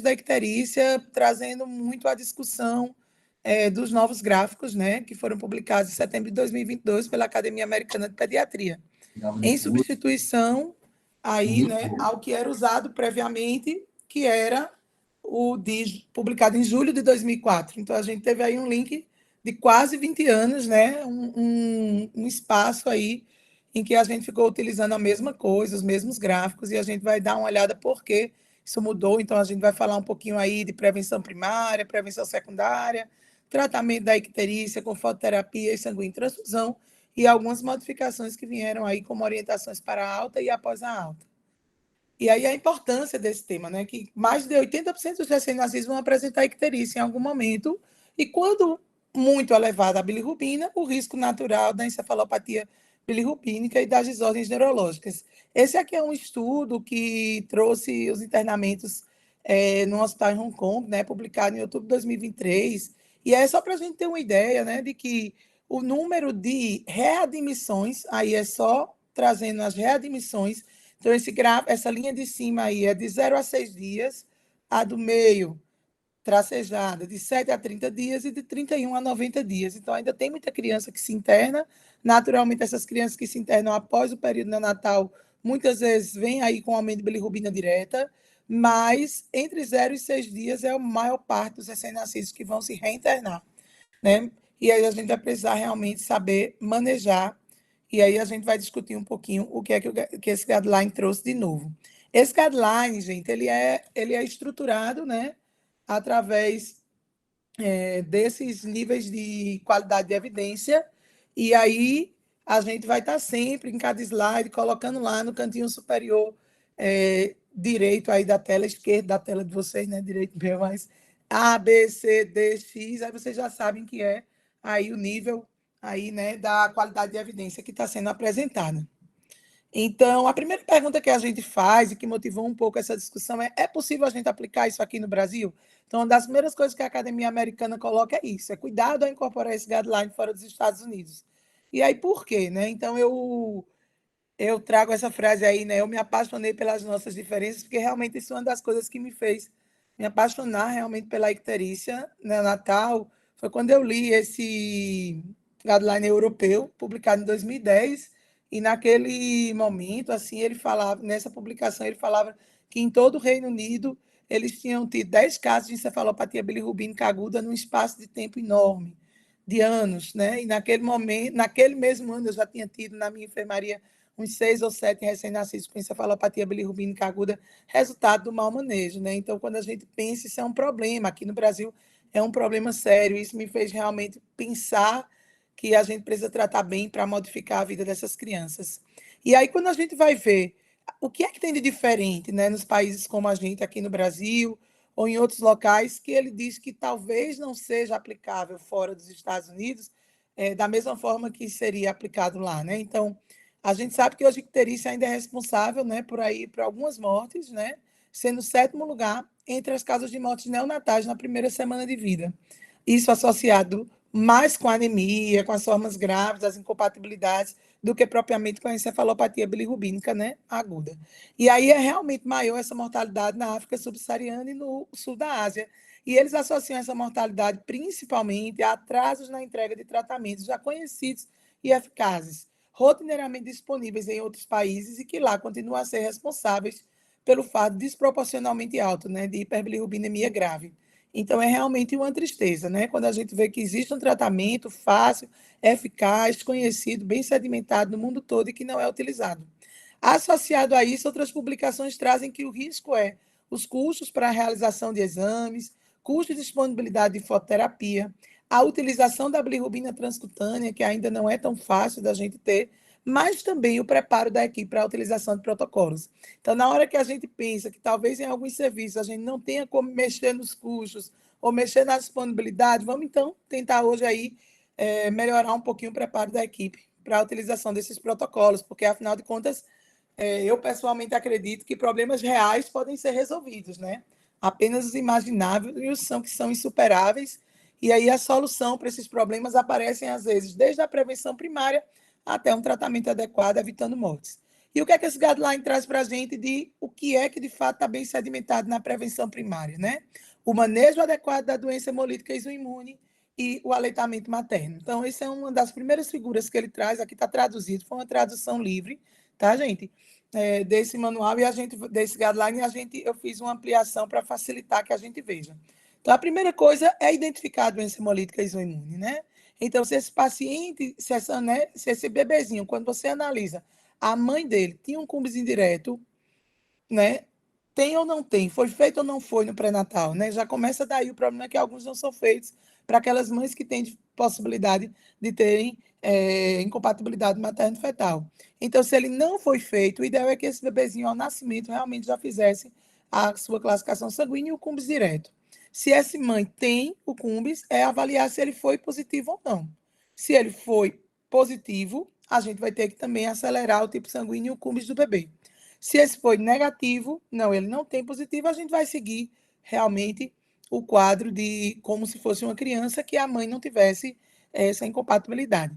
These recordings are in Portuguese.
da icterícia, trazendo muito a discussão dos novos gráficos, né, que foram publicados em setembro de 2022 pela Academia Americana de Pediatria, em substituição aí, né, ao que era usado previamente, que era publicado em julho de 2004. Então, a gente teve aí um link de quase 20 anos, né, um espaço aí em que a gente ficou utilizando a mesma coisa, os mesmos gráficos, e a gente vai dar uma olhada por que isso mudou. Então, a gente vai falar um pouquinho aí de prevenção primária, prevenção secundária, tratamento da icterícia com fototerapia e sanguíneo-transfusão, e algumas modificações que vieram aí como orientações para a alta e após a alta. E aí a importância desse tema, né? Que mais de 80% dos recém-nascidos vão apresentar icterícia em algum momento, e quando muito elevada a bilirrubina, o risco natural da encefalopatia bilirrubínica e das desordens neurológicas. Esse aqui é um estudo que trouxe os internamentos no hospital em Hong Kong, né, publicado em outubro de 2023, e é só para a gente ter uma ideia, né, de que o número de readmissões, aí é só trazendo as readmissões. Então, essa linha de cima aí é de 0 a 6 dias, a do meio, tracejada, de 7 a 30 dias e de 31 a 90 dias. Então, ainda tem muita criança que se interna. Naturalmente, essas crianças que se internam após o período neonatal, muitas vezes vêm aí com aumento de bilirrubina direta, mas entre 0 e 6 dias é a maior parte dos recém-nascidos que vão se reinternar, né? E aí a gente vai precisar realmente saber manejar, e aí a gente vai discutir um pouquinho o que é que esse guideline trouxe de novo. Esse guideline, gente, ele é estruturado, né, através desses níveis de qualidade de evidência, e aí a gente vai estar sempre em cada slide colocando lá no cantinho superior direito aí da tela, esquerda da tela de vocês, né, direito meu, mas A, B, C, D, X, aí vocês já sabem que é aí o nível aí, né, da qualidade de evidência que está sendo apresentada. Então, a primeira pergunta que a gente faz e que motivou um pouco essa discussão é possível a gente aplicar isso aqui no Brasil? Então, uma das primeiras coisas que a Academia Americana coloca é isso, é cuidado ao incorporar esse guideline fora dos Estados Unidos. E aí, por quê? Né? Então, eu trago essa frase aí, né? Eu me apaixonei pelas nossas diferenças, porque realmente isso é uma das coisas que me fez me apaixonar realmente pela icterícia neonatal. Foi quando eu li esse guideline europeu, publicado em 2010, e naquele momento, assim, ele falava, nessa publicação, ele falava que em todo o Reino Unido eles tinham tido 10 casos de encefalopatia bilirrubínica aguda num espaço de tempo enorme, de anos, né? E naquele momento, naquele mesmo ano, eu já tinha tido na minha enfermaria uns 6 ou 7 recém-nascidos com encefalopatia bilirrubínica aguda, resultado do mau manejo, né? Então, quando a gente pensa, isso é um problema. Aqui no Brasil é um problema sério. Isso me fez realmente pensar que a gente precisa tratar bem para modificar a vida dessas crianças. E aí, quando a gente vai ver o que é que tem de diferente, né, nos países como a gente, aqui no Brasil, ou em outros locais, que ele diz que talvez não seja aplicável fora dos Estados Unidos, da mesma forma que seria aplicado lá, né? Então, a gente sabe que hoje a icterícia ainda é responsável, né, por algumas mortes, né, sendo o 7º lugar entre as causas de mortes neonatais na primeira semana de vida. Isso associado mais com a anemia, com as formas graves, as incompatibilidades, do que propriamente com a encefalopatia bilirrubínica, né, aguda. E aí é realmente maior essa mortalidade na África subsaariana e no sul da Ásia. E eles associam essa mortalidade principalmente a atrasos na entrega de tratamentos já conhecidos e eficazes, rotineiramente disponíveis em outros países e que lá continuam a ser responsáveis pelo fato desproporcionalmente alto, né, de hiperbilirrubinemia grave. Então, é realmente uma tristeza, né? Quando a gente vê que existe um tratamento fácil, eficaz, conhecido, bem sedimentado no mundo todo e que não é utilizado. Associado a isso, outras publicações trazem que o risco é os custos para a realização de exames, custo de disponibilidade de fototerapia, a utilização da bilirrubina transcutânea, que ainda não é tão fácil da gente ter, mas também o preparo da equipe para a utilização de protocolos. Então, na hora que a gente pensa que talvez em alguns serviços a gente não tenha como mexer nos custos ou mexer na disponibilidade, vamos então tentar hoje aí melhorar um pouquinho o preparo da equipe para a utilização desses protocolos, porque afinal de contas, eu pessoalmente acredito que problemas reais podem ser resolvidos, né? Apenas os imagináveis são que são insuperáveis, e aí a solução para esses problemas aparecem às vezes desde a prevenção primária até um tratamento adequado, evitando mortes. E o que é que esse guideline traz para a gente de o que é que, de fato, está bem sedimentado na prevenção primária, né? O manejo adequado da doença hemolítica isoimune e o aleitamento materno. Então, essa é uma das primeiras figuras que ele traz, aqui está traduzido, foi uma tradução livre, tá, gente? Desse manual e desse guideline, eu fiz uma ampliação para facilitar que a gente veja. Então, a primeira coisa é identificar a doença hemolítica isoimune, né? Então, se esse paciente, se esse bebezinho, quando você analisa, a mãe dele tinha um cumbis indireto, né? Tem ou não tem? Foi feito ou não foi no pré-natal, né? Já começa daí o problema é que alguns não são feitos para aquelas mães que têm possibilidade de terem incompatibilidade materno-fetal. Então, se ele não foi feito, o ideal é que esse bebezinho, ao nascimento, realmente já fizesse a sua classificação sanguínea e o cumbis direto. Se essa mãe tem o cumbis, é avaliar se ele foi positivo ou não. Se ele foi positivo, a gente vai ter que também acelerar o tipo sanguíneo e o cumbis do bebê. Se esse foi negativo, não, ele não tem positivo, a gente vai seguir realmente o quadro de como se fosse uma criança que a mãe não tivesse essa incompatibilidade.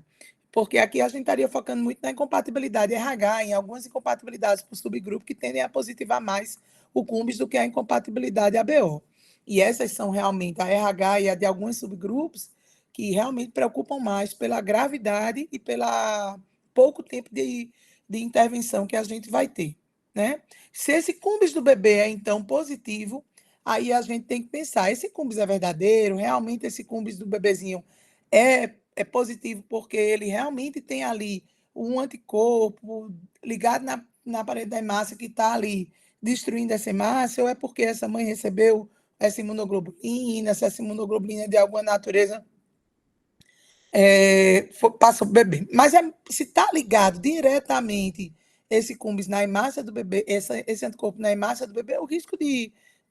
Porque aqui a gente estaria focando muito na incompatibilidade RH, em algumas incompatibilidades por subgrupo que tendem a positivar mais o cumbis do que a incompatibilidade ABO. E essas são realmente a RH e a de alguns subgrupos que realmente preocupam mais pela gravidade e pela pouco tempo de intervenção que a gente vai ter, né? Se esse cumbis do bebê é, então, positivo, aí a gente tem que pensar, esse cumbis é verdadeiro? Realmente esse cumbis do bebezinho é positivo porque ele realmente tem ali um anticorpo ligado na parede da hemácia que está ali destruindo essa hemácia, ou é porque essa mãe recebeu essa imunoglobulina, se essa imunoglobulina é de alguma natureza passa o bebê. Mas se está ligado diretamente esse cumbis na hemácia do bebê, esse anticorpo na hemácia do bebê, o risco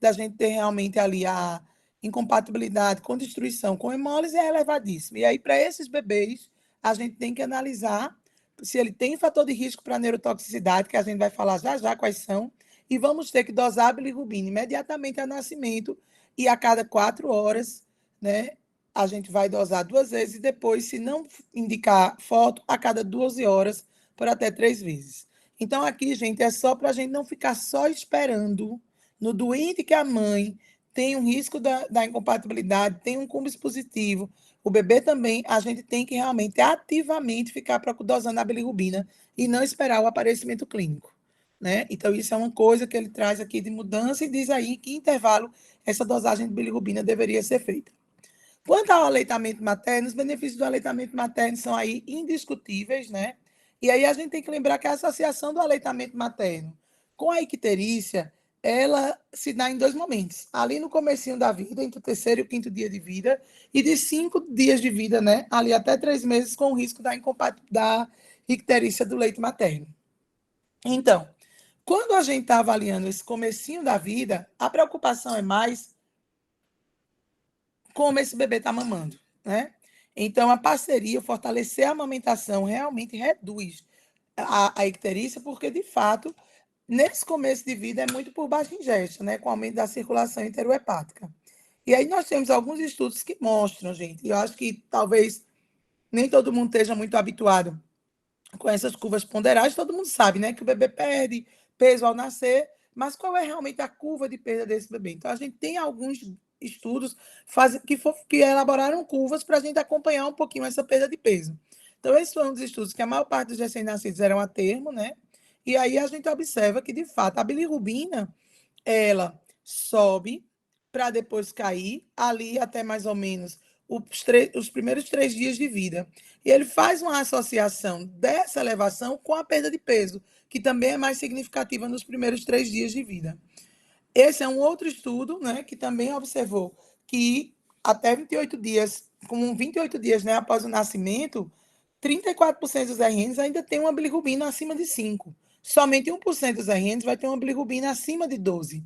da gente ter realmente ali a incompatibilidade com destruição com hemólise é elevadíssimo. E aí, para esses bebês, a gente tem que analisar se ele tem fator de risco para neurotoxicidade, que a gente vai falar já já quais são, e vamos ter que dosar a bilirrubina imediatamente ao nascimento e a cada 4 horas, né? A gente vai dosar 2 vezes e depois, se não indicar foto, a cada 12 horas, por até 3 vezes. Então, aqui, gente, é só para a gente não ficar só esperando no doente que a mãe tem um risco da incompatibilidade, tem um cumbis positivo, o bebê também, a gente tem que realmente ativamente ficar dosando a bilirrubina e não esperar o aparecimento clínico, né? Então, isso é uma coisa que ele traz aqui de mudança e diz aí que intervalo essa dosagem de bilirrubina deveria ser feita. Quanto ao aleitamento materno, os benefícios do aleitamento materno são aí indiscutíveis, né? E aí a gente tem que lembrar que a associação do aleitamento materno com a icterícia, ela se dá em 2 momentos. Ali no comecinho da vida, entre o 3º e o 5º dia de vida, e de 5 dias de vida, né? Ali até 3 meses, com o risco da icterícia do leite materno. Então, quando a gente está avaliando esse comecinho da vida, a preocupação é mais como esse bebê está mamando, né? Então, a parceria, fortalecer a amamentação, realmente reduz a icterícia, porque, de fato, nesse começo de vida é muito por baixa ingesta, né? Com o aumento da circulação enterohepática. E aí nós temos alguns estudos que mostram, gente, e eu acho que talvez nem todo mundo esteja muito habituado com essas curvas ponderais, todo mundo sabe, né? Que o bebê perde peso ao nascer, mas qual é realmente a curva de perda desse bebê? Então, a gente tem alguns estudos que elaboraram curvas para a gente acompanhar um pouquinho essa perda de peso. Então, esse foi um dos estudos que a maior parte dos recém-nascidos eram a termo, né? E aí a gente observa que, de fato, a bilirrubina, ela sobe para depois cair ali até mais ou menos os primeiros 3 dias de vida. E ele faz uma associação dessa elevação com a perda de peso, que também é mais significativa nos primeiros 3 dias de vida. Esse é um outro estudo, né, que também observou que até 28 dias, com 28 dias, né, após o nascimento, 34% dos RNs ainda tem uma bilirrubina acima de 5. Somente 1% dos RNs vai ter uma bilirrubina acima de 12.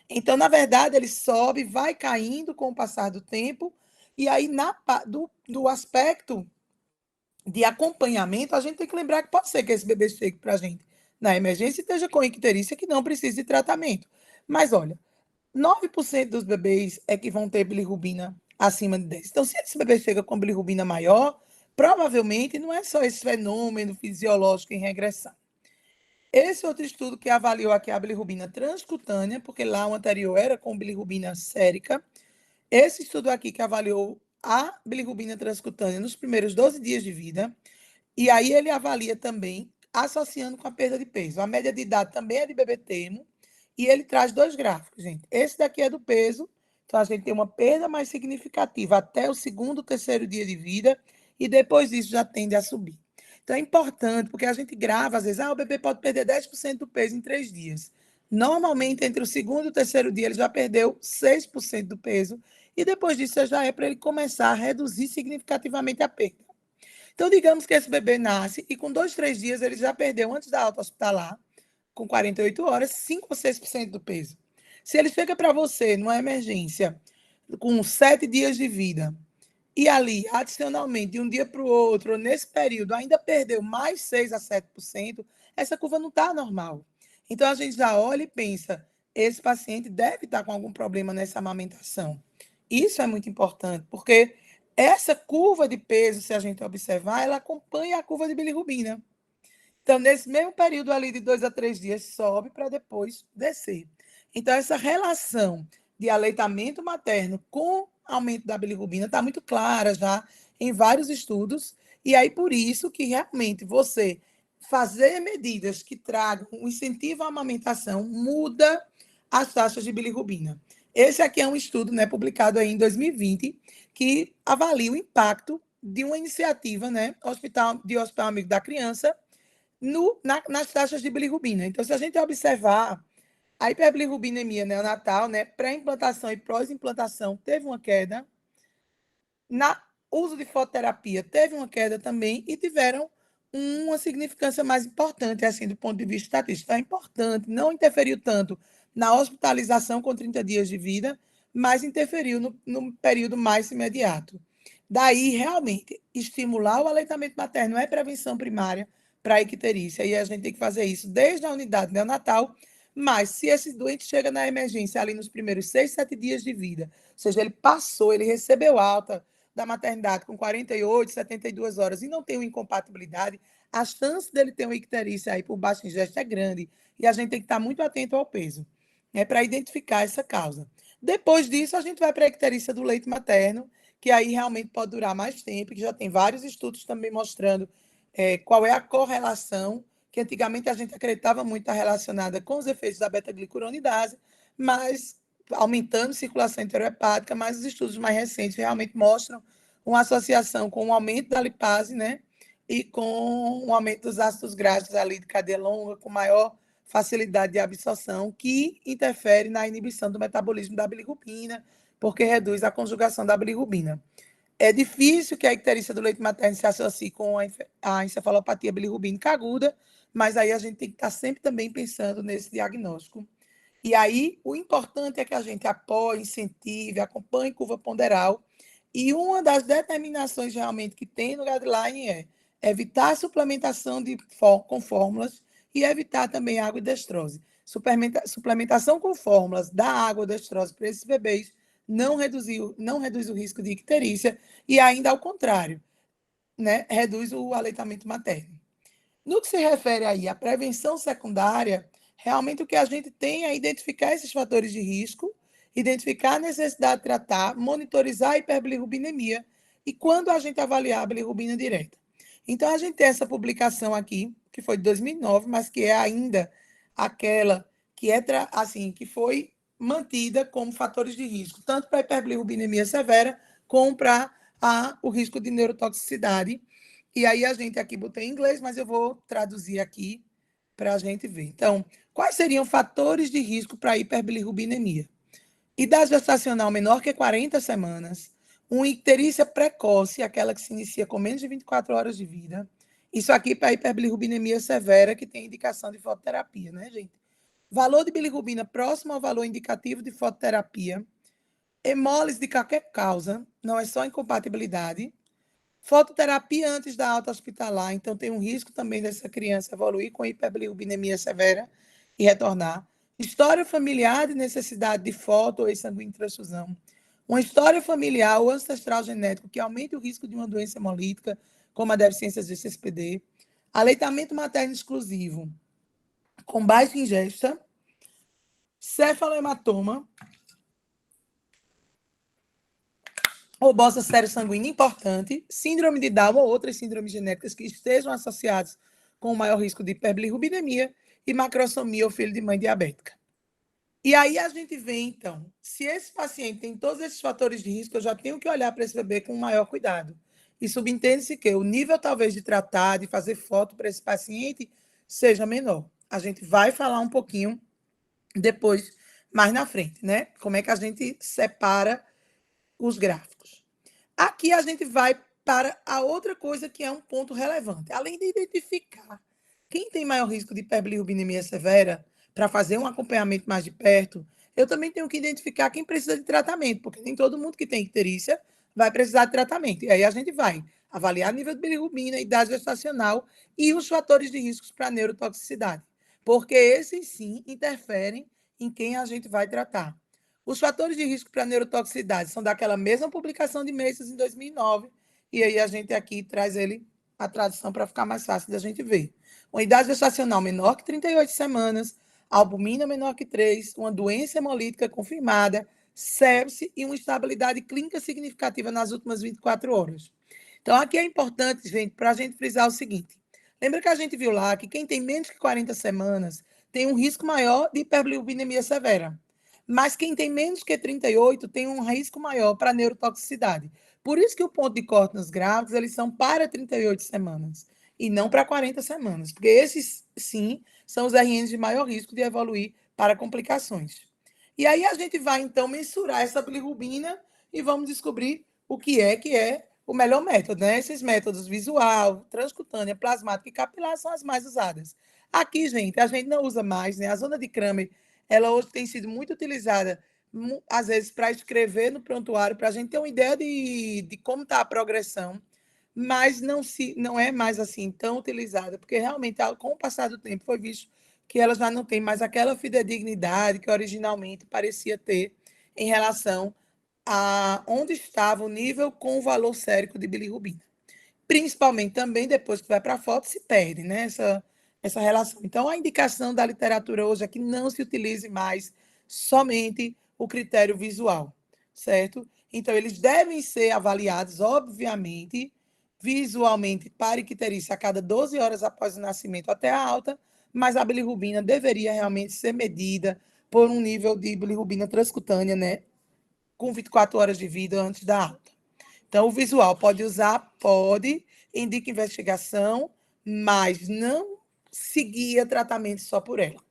Então, na verdade, ele sobe, vai caindo com o passar do tempo, e aí do aspecto de acompanhamento, a gente tem que lembrar que pode ser que esse bebê chegue para a gente na emergência e esteja com icterícia que não precisa de tratamento. Mas, olha, 9% dos bebês é que vão ter bilirrubina acima de 10. Então, se esse bebê chega com bilirrubina maior, provavelmente não é só esse fenômeno fisiológico em regressão. Esse outro estudo que avaliou aqui a bilirrubina transcutânea, porque lá o anterior era com bilirrubina sérica. Esse estudo aqui que avaliou a bilirrubina transcutânea nos primeiros 12 dias de vida, e aí ele avalia também associando com a perda de peso. A média de idade também é de bebê termo, e ele traz dois gráficos, gente. Esse daqui é do peso, então a gente tem uma perda mais significativa até o segundo, terceiro dia de vida, e depois disso já tende a subir. Então é importante, porque a gente grava, às vezes, o bebê pode perder 10% do peso em 3 dias. Normalmente, entre o segundo e o terceiro dia, ele já perdeu 6% do peso, e depois disso já é para ele começar a reduzir significativamente a perda. Então, digamos que esse bebê nasce e com 2, 3 dias ele já perdeu, antes da alta hospitalar, com 48 horas, 5 ou 6% do peso. Se ele chega para você numa emergência com 7 dias de vida e ali, adicionalmente, de um dia para o outro, nesse período, ainda perdeu mais 6 a 7%, essa curva não está normal. Então, a gente já olha e pensa, esse paciente deve estar com algum problema nessa amamentação. Isso é muito importante, porque essa curva de peso, se a gente observar, ela acompanha a curva de bilirrubina. Então, nesse mesmo período ali de 2 a 3 dias, sobe para depois descer. Então, essa relação de aleitamento materno com aumento da bilirrubina está muito clara já em vários estudos, e aí por isso que realmente você fazer medidas que tragam um incentivo à amamentação muda as taxas de bilirrubina. Esse aqui é um estudo, né, publicado aí em 2020, que avalia o impacto de uma iniciativa, né, Hospital Amigo da Criança, nas taxas de bilirrubina. Então, se a gente observar a hiperbilirrubinemia neonatal, né, pré-implantação e pós-implantação, teve uma queda. Na uso de fototerapia, teve uma queda também e tiveram uma significância mais importante, assim, do ponto de vista estatístico. É importante, não interferiu tanto na hospitalização com 30 dias de vida, mas interferiu no período mais imediato. Daí, realmente, estimular o aleitamento materno é prevenção primária para a icterícia, e a gente tem que fazer isso desde a unidade neonatal, mas se esse doente chega na emergência ali nos primeiros 6, 7 dias de vida, ou seja, ele passou, ele recebeu alta da maternidade com 48, 72 horas e não tem uma incompatibilidade, a chance dele ter uma icterícia aí por baixo ingesto é grande, e a gente tem que estar muito atento ao peso, né, para identificar essa causa. Depois disso, a gente vai para a icterícia do leite materno, que aí realmente pode durar mais tempo, que já tem vários estudos também mostrando qual é a correlação, que antigamente a gente acreditava muito estar relacionada com os efeitos da beta-glicuronidase, mas aumentando a circulação enterohepática, mas os estudos mais recentes realmente mostram uma associação com o aumento da lipase, né? E com o aumento dos ácidos graxos ali de cadeia longa, com maior facilidade de absorção, que interfere na inibição do metabolismo da bilirrubina, porque reduz a conjugação da bilirrubina. É difícil que a icterícia do leite materno se associe com a encefalopatia bilirrubínica aguda, mas aí a gente tem que estar sempre também pensando nesse diagnóstico. E aí, o importante é que a gente apoie, incentive, acompanhe curva ponderal. E uma das determinações realmente que tem no guideline é evitar a suplementação com fórmulas e evitar também água e destrose. Suplementação com fórmulas da água e destrose para esses bebês não reduz o risco de icterícia e ainda ao contrário, né, reduz o aleitamento materno. No que se refere aí à prevenção secundária, realmente o que a gente tem é identificar esses fatores de risco, identificar a necessidade de tratar, monitorizar a hiperbilirrubinemia e quando a gente avaliar a bilirrubina direta. Então, a gente tem essa publicação aqui, que foi de 2009, mas que é ainda aquela que é assim, que foi mantida como fatores de risco, tanto para a hiperbilirrubinemia severa, como para o risco de neurotoxicidade. E aí a gente aqui botou em inglês, mas eu vou traduzir aqui para a gente ver. Então, quais seriam fatores de risco para a hiperbilirrubinemia? Idade gestacional menor que 40 semanas, uma icterícia precoce, aquela que se inicia com menos de 24 horas de vida. Isso aqui para a hiperbilirrubinemia severa, que tem indicação de fototerapia, né, gente? Valor de bilirrubina próximo ao valor indicativo de fototerapia. Hemólise de qualquer causa, não é só incompatibilidade. Fototerapia antes da alta hospitalar, então tem um risco também dessa criança evoluir com hiperbilirrubinemia severa e retornar. História familiar de necessidade de foto ou sanguíneo transfusão. Uma história familiar ou ancestral genético que aumente o risco de uma doença hemolítica, como a deficiência de CSPD. Aleitamento materno exclusivo. com baixa ingesta, cefalohematoma, ou bosta sério-sanguínea importante, síndrome de Down ou outras síndromes genéticas que estejam associadas com o maior risco de hiperbilirrubinemia e macrosomia ou filho de mãe diabética. E aí a gente vê, então, se esse paciente tem todos esses fatores de risco, eu já tenho que olhar para esse bebê com maior cuidado. E subentende-se que o nível, talvez, de tratar, de fazer foto para esse paciente, seja menor. A gente vai falar um pouquinho depois, mais na frente, né? Como é que a gente separa os gráficos. Aqui a gente vai para a outra coisa que é um ponto relevante. Além de identificar quem tem maior risco de hiperbilirrubinemia severa, para fazer um acompanhamento mais de perto, eu também tenho que identificar quem precisa de tratamento, porque nem todo mundo que tem icterícia vai precisar de tratamento. E aí a gente vai avaliar nível de bilirrubina, idade gestacional e os fatores de riscos para neurotoxicidade, porque esses sim interferem em quem a gente vai tratar. Os fatores de risco para neurotoxicidade são daquela mesma publicação de Mason em 2009, e aí a gente aqui traz ele, a tradução, para ficar mais fácil da gente ver. Uma idade gestacional menor que 38 semanas, albumina menor que 3, uma doença hemolítica confirmada, sepse e uma estabilidade clínica significativa nas últimas 24 horas. Então, aqui é importante, gente, para a gente frisar o seguinte. Lembra que a gente viu lá que quem tem menos que 40 semanas tem um risco maior de hiperbilirrubinemia severa. Mas quem tem menos que 38 tem um risco maior para neurotoxicidade. Por isso que o ponto de corte nos grávidos, eles são para 38 semanas e não para 40 semanas, porque esses, sim, são os RNs de maior risco de evoluir para complicações. E aí a gente vai, então, mensurar essa bilirrubina e vamos descobrir o que é o melhor método, né? Esses métodos visual, transcutânea, plasmática e capilar são as mais usadas. Aqui, gente, a gente não usa mais, né? A zona de Kramer, ela hoje tem sido muito utilizada, às vezes, para escrever no prontuário, para a gente ter uma ideia de como está a progressão, mas não é mais assim tão utilizada, porque realmente, com o passar do tempo, foi visto que ela já não tem mais aquela fidedignidade que originalmente parecia ter em relação a onde estava o nível com o valor sérico de bilirrubina. Principalmente também depois que vai para a foto, se perde, né, essa relação. Então, a indicação da literatura hoje é que não se utilize mais somente o critério visual, certo? Então, eles devem ser avaliados, obviamente, visualmente para icterícia a cada 12 horas após o nascimento até a alta, mas a bilirrubina deveria realmente ser medida por um nível de bilirrubina transcutânea, né, com 24 horas de vida antes da alta. Então, o visual pode usar, pode, indica investigação, mas não seguia tratamento só por ela.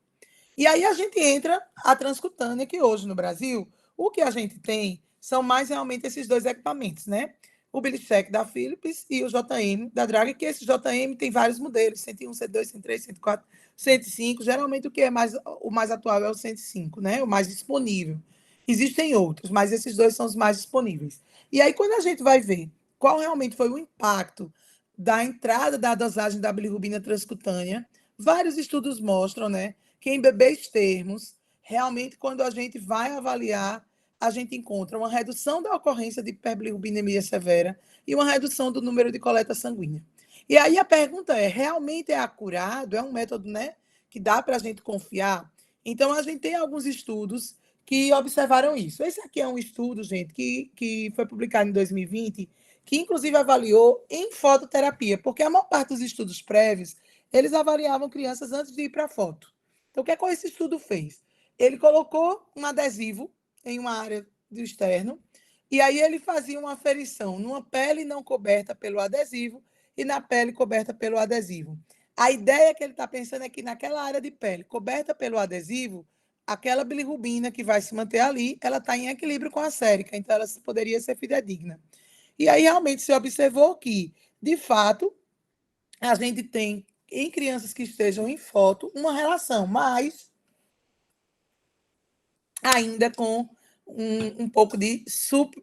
E aí a gente entra a transcutânea, que hoje no Brasil, o que a gente tem são mais realmente esses dois equipamentos, né? O Bilicheck da Philips e o JM da Drag, que esse JM tem vários modelos, 101, 102, 103, 104, 105. Geralmente o mais atual é o 105, né? O mais disponível. Existem outros, mas esses dois são os mais disponíveis. E aí, quando a gente vai ver qual realmente foi o impacto da entrada da dosagem da bilirrubina transcutânea, vários estudos mostram, né, que em bebês termos, realmente, quando a gente vai avaliar, a gente encontra uma redução da ocorrência de hiperbilirrubinemia severa e uma redução do número de coleta sanguínea. E aí a pergunta é, realmente é acurado? É um método, né, que dá para a gente confiar? Então, a gente tem alguns estudos que observaram isso. Esse aqui é um estudo, gente, que foi publicado em 2020, que inclusive avaliou em fototerapia, porque a maior parte dos estudos prévios, eles avaliavam crianças antes de ir para a foto. Então, o que é que esse estudo fez? Ele colocou um adesivo em uma área do externo, e aí ele fazia uma aferição numa pele não coberta pelo adesivo e na pele coberta pelo adesivo. A ideia que ele está pensando é que naquela área de pele coberta pelo adesivo, aquela bilirrubina que vai se manter ali, ela está em equilíbrio com a sérica, então ela poderia ser fidedigna. E aí realmente se observou que, de fato, a gente tem em crianças que estejam em foto uma relação, mas ainda com um pouco de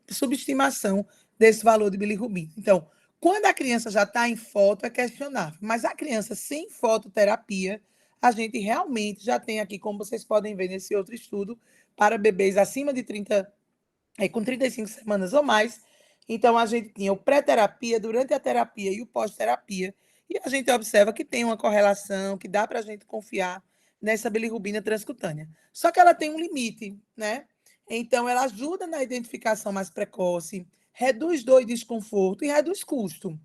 subestimação desse valor de bilirrubina. Então, quando a criança já está em foto, é questionável, mas a criança sem fototerapia, a gente realmente já tem aqui, como vocês podem ver nesse outro estudo, para bebês acima de 30, com 35 semanas ou mais. Então, a gente tinha o pré-terapia, durante a terapia e o pós-terapia, e a gente observa que tem uma correlação, que dá para a gente confiar nessa bilirrubina transcutânea. Só que ela tem um limite, né? Então, ela ajuda na identificação mais precoce, reduz dor e desconforto e reduz custo.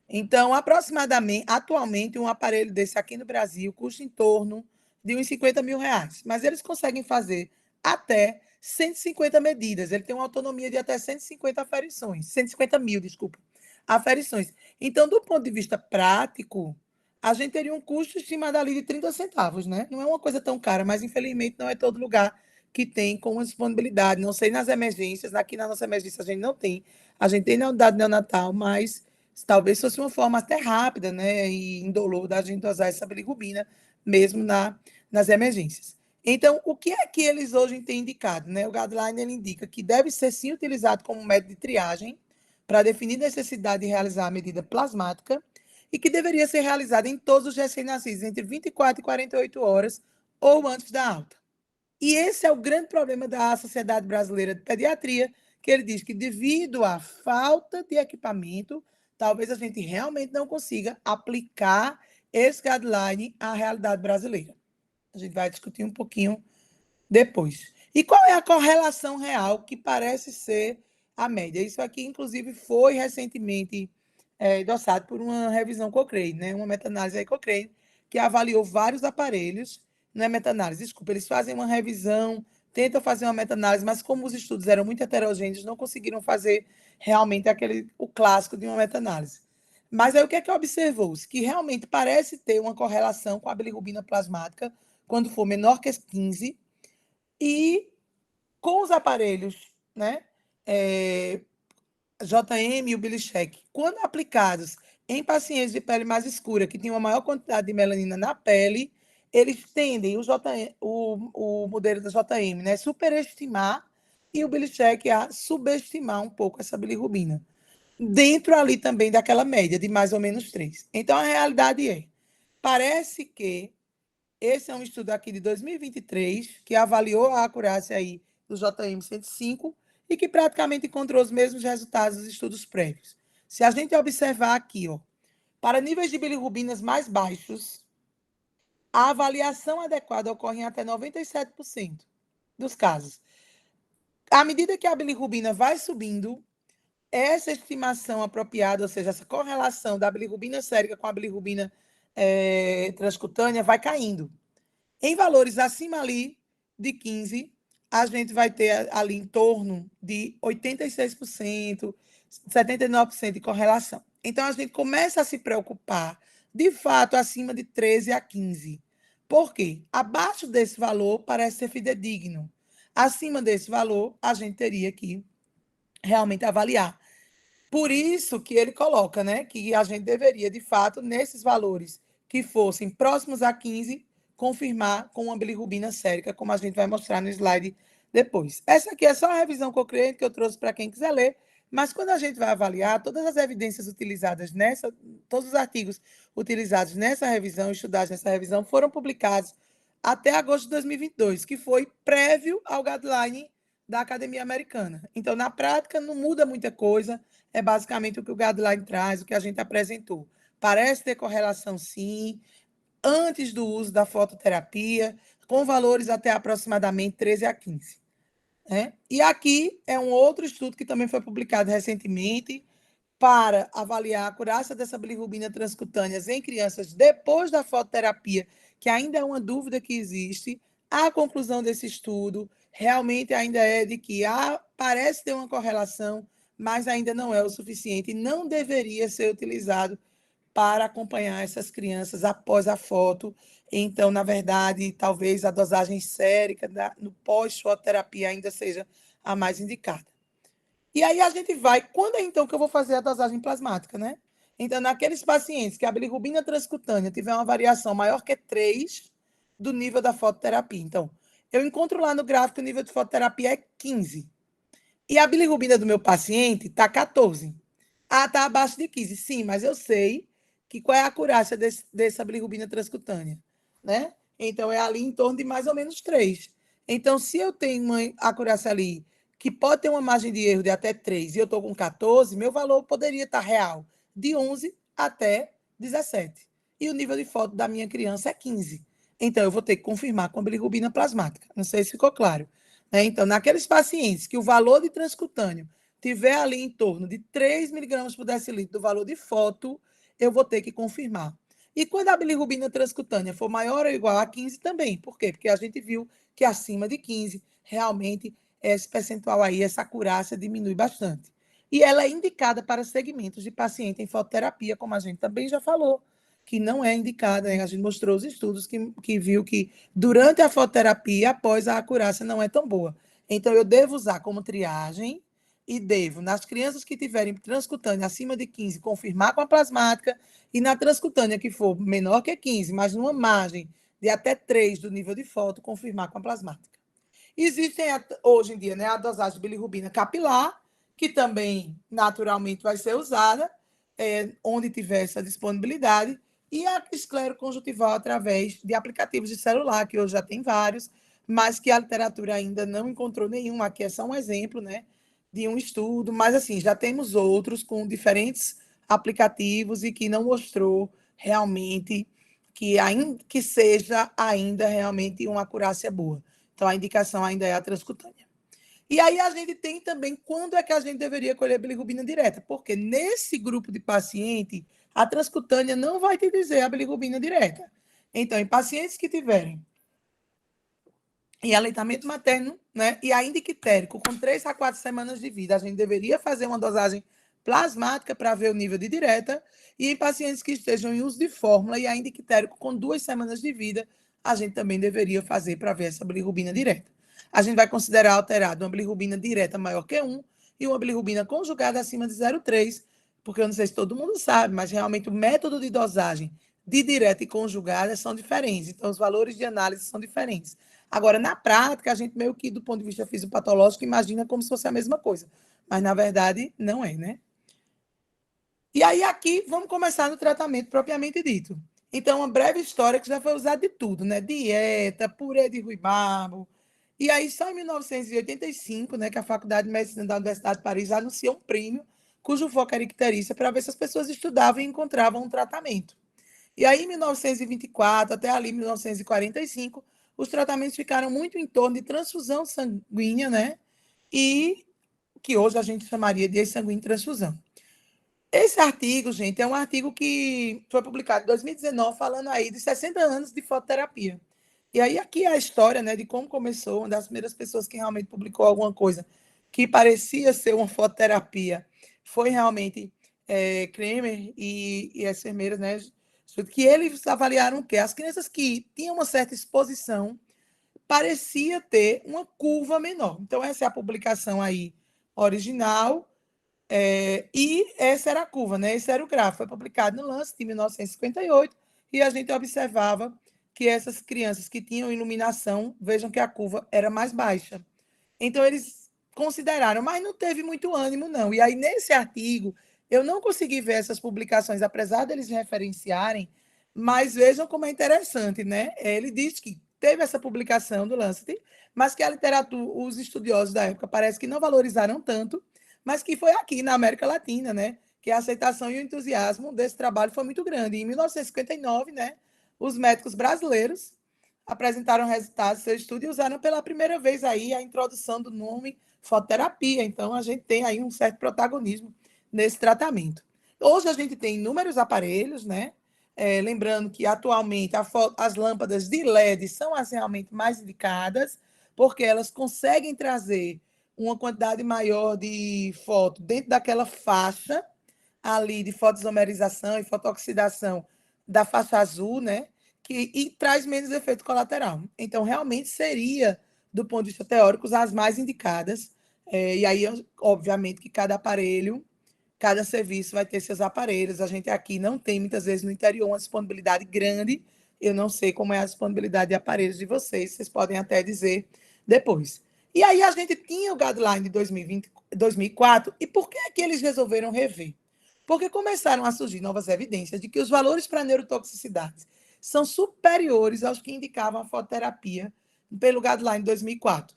Então, aproximadamente, atualmente, um aparelho desse aqui no Brasil custa em torno de uns R$ 50.000, mas eles conseguem fazer até 150 medidas. Ele tem uma autonomia de até 150 aferições, 150 mil, desculpa, aferições. Então, do ponto de vista prático, a gente teria um custo estimado ali de 30 centavos, né? Não é uma coisa tão cara, mas infelizmente não é todo lugar que tem com disponibilidade. Não sei nas emergências, aqui na nossa emergência a gente não tem. A gente tem na unidade neonatal, mas talvez fosse uma forma até rápida, né, e indolor da gente usar essa bilirrubina mesmo nas emergências. Então, o que é que eles hoje têm indicado, né? O guideline ele indica que deve ser sim utilizado como método de triagem para definir necessidade de realizar a medida plasmática e que deveria ser realizada em todos os recém-nascidos entre 24 e 48 horas ou antes da alta. E esse é o grande problema da Sociedade Brasileira de Pediatria, que ele diz que devido à falta de equipamento, talvez a gente realmente não consiga aplicar esse guideline à realidade brasileira. A gente vai discutir um pouquinho depois. E qual é a correlação real que parece ser a média? Isso aqui, inclusive, foi recentemente endossado por uma revisão Cochrane, né? Uma meta-análise aí Cochrane, que avaliou vários aparelhos, não é meta-análise, desculpa, eles fazem uma revisão, tentam fazer uma meta-análise, mas como os estudos eram muito heterogêneos, não conseguiram fazer realmente o clássico de uma meta-análise. Mas aí o que é que observou-se? Que realmente parece ter uma correlação com a bilirrubina plasmática quando for menor que 15, e com os aparelhos, né, JM e o Bilicheck, quando aplicados em pacientes de pele mais escura, que tem uma maior quantidade de melanina na pele, eles tendem, o modelo da JM, né, superestimar e o Bilicheck a subestimar um pouco essa bilirrubina. Dentro ali também daquela média de mais ou menos 3. Então, a realidade parece que esse é um estudo aqui de 2023, que avaliou a acurácia aí do JM-105 e que praticamente encontrou os mesmos resultados dos estudos prévios. Se a gente observar aqui, para níveis de bilirrubinas mais baixos, a avaliação adequada ocorre em até 97% dos casos. À medida que a bilirrubina vai subindo, essa estimação apropriada, ou seja, essa correlação da bilirrubina sérica com a bilirrubina transcutânea vai caindo. Em valores acima ali de 15, a gente vai ter ali em torno de 86%, 79% de correlação. Então, a gente começa a se preocupar, de fato, acima de 13 a 15. Por quê? Abaixo desse valor parece ser fidedigno. Acima desse valor, a gente teria que realmente avaliar. Por isso que ele coloca, né, que a gente deveria, de fato, nesses valores que fossem próximos a 15, confirmar com uma bilirrubina sérica, como a gente vai mostrar no slide depois. Essa aqui é só a revisão Cochrane que eu trouxe para quem quiser ler, mas quando a gente vai avaliar todas as evidências utilizadas todos os artigos utilizados nessa revisão, estudados nessa revisão, foram publicados até agosto de 2022, que foi prévio ao guideline da Academia Americana. Então, na prática, não muda muita coisa, é basicamente o que o guideline traz, o que a gente apresentou. Parece ter correlação, sim, antes do uso da fototerapia, com valores até aproximadamente 13 a 15. Né? E aqui é um outro estudo que também foi publicado recentemente para avaliar a acurácia dessa bilirrubina transcutânea em crianças depois da fototerapia, que ainda é uma dúvida que existe. A conclusão desse estudo realmente ainda é de que parece ter uma correlação, mas ainda não é o suficiente e não deveria ser utilizado para acompanhar essas crianças após a foto. Então, na verdade, talvez a dosagem sérica no pós-fototerapia ainda seja a mais indicada. E aí a gente vai, quando é então que eu vou fazer a dosagem plasmática, né? Então, naqueles pacientes que a bilirrubina transcutânea tiver uma variação maior que 3 do nível da fototerapia. Então, eu encontro lá no gráfico que o nível de fototerapia é 15. E a bilirrubina do meu paciente está 14. Ah, está abaixo de 15. Sim, mas eu sei que qual é a acurácia dessa bilirrubina transcutânea, né? Então, é ali em torno de mais ou menos 3. Então, se eu tenho uma acurácia ali que pode ter uma margem de erro de até 3 e eu estou com 14, meu valor poderia estar real de 11 até 17. E o nível de foto da minha criança é 15. então eu vou ter que confirmar com a bilirrubina plasmática. Não sei se ficou claro. Né? Então, naqueles pacientes que o valor de transcutâneo tiver ali em torno de 3 miligramas por decilitro do valor de foto, eu vou ter que confirmar. E quando a bilirrubina transcutânea for maior ou igual a 15 também. Por quê? Porque a gente viu que acima de 15, realmente, esse percentual aí, essa acurácia diminui bastante. E ela é indicada para segmentos de paciente em fototerapia, como a gente também já falou, que não é indicada. Né? A gente mostrou os estudos que viu que durante a fototerapia, após a acurácia, não é tão boa. Então, eu devo usar como triagem e devo, nas crianças que tiverem transcutânea acima de 15, confirmar com a plasmática, e na transcutânea que for menor que 15, mas numa margem de até 3 do nível de foto, confirmar com a plasmática. Existem, hoje em dia, né, a dosagem de bilirrubina capilar, que também naturalmente vai ser usada, onde tiver essa disponibilidade, e a escleroconjuntival através de aplicativos de celular, que hoje já tem vários, mas que a literatura ainda não encontrou nenhum. Aqui é só um exemplo, né, de um estudo, mas assim, já temos outros com diferentes aplicativos e que não mostrou realmente que seja ainda realmente uma acurácia boa. Então, a indicação ainda é a transcutânea. E aí a gente tem também quando é que a gente deveria colher bilirrubina direta, porque nesse grupo de paciente, a transcutânea não vai te dizer a bilirrubina direta. Então, em pacientes que tiverem em aleitamento materno, né, e ainda ictérico, com 3 a 4 semanas de vida, a gente deveria fazer uma dosagem plasmática para ver o nível de direta, e em pacientes que estejam em uso de fórmula e ainda ictérico, com 2 semanas de vida, a gente também deveria fazer para ver essa bilirrubina direta. A gente vai considerar alterado uma bilirrubina direta maior que 1 e uma bilirrubina conjugada acima de 0,3, porque eu não sei se todo mundo sabe, mas realmente o método de dosagem de direta e conjugada são diferentes, então os valores de análise são diferentes. Agora, na prática, a gente meio que, do ponto de vista fisiopatológico, imagina como se fosse a mesma coisa. Mas, na verdade, não é, né? E aí, aqui, vamos começar no tratamento propriamente dito. Então, uma breve história que já foi usada de tudo, né? Dieta, purê de ruibarbo. E aí, só em 1985, né, que a Faculdade de Medicina da Universidade de Paris anunciou um prêmio cujo foco era icterícia para ver se as pessoas estudavam e encontravam um tratamento. E aí, em 1924 até ali 1945, os tratamentos ficaram muito em torno de transfusão sanguínea, né? E que hoje a gente chamaria de sanguíneo transfusão. Esse artigo, gente, é um artigo que foi publicado em 2019, falando aí de 60 anos de fototerapia. E aí aqui é a história, né, de como começou, uma das primeiras pessoas que realmente publicou alguma coisa que parecia ser uma fototerapia foi realmente Kremer e as enfermeiras, né, que eles avaliaram o quê? As crianças que tinham uma certa exposição parecia ter uma curva menor. Então, essa é a publicação aí original, e essa era a curva, né? Esse era o gráfico. Foi publicado no Lancet em 1958 e a gente observava que essas crianças que tinham iluminação, vejam que a curva era mais baixa. Então, eles consideraram, mas não teve muito ânimo, não. E aí, nesse artigo, eu não consegui ver essas publicações, apesar deles referenciarem, mas vejam como é interessante, né? Ele diz que teve essa publicação do Lancet, mas que a literatura, os estudiosos da época, parece que não valorizaram tanto, mas que foi aqui na América Latina, né? Que a aceitação e o entusiasmo desse trabalho foi muito grande. Em 1959, né, os médicos brasileiros apresentaram resultados do seu estudo e usaram pela primeira vez aí a introdução do nome fototerapia. Então, a gente tem aí um certo protagonismo nesse tratamento. Hoje a gente tem inúmeros aparelhos, né? Lembrando que atualmente as lâmpadas de LED são as realmente mais indicadas, porque elas conseguem trazer uma quantidade maior de foto dentro daquela faixa ali de fotoisomerização e fotooxidação da faixa azul, né? E traz menos efeito colateral. Então, realmente seria, do ponto de vista teórico, as mais indicadas. E aí, obviamente, que cada aparelho, cada serviço vai ter seus aparelhos. A gente aqui não tem, muitas vezes, no interior, uma disponibilidade grande. Eu não sei como é a disponibilidade de aparelhos de vocês podem até dizer depois. E aí a gente tinha o guideline de 2020, 2004, e por que é que eles resolveram rever? Porque começaram a surgir novas evidências de que os valores para neurotoxicidade são superiores aos que indicavam a fototerapia pelo guideline de 2004.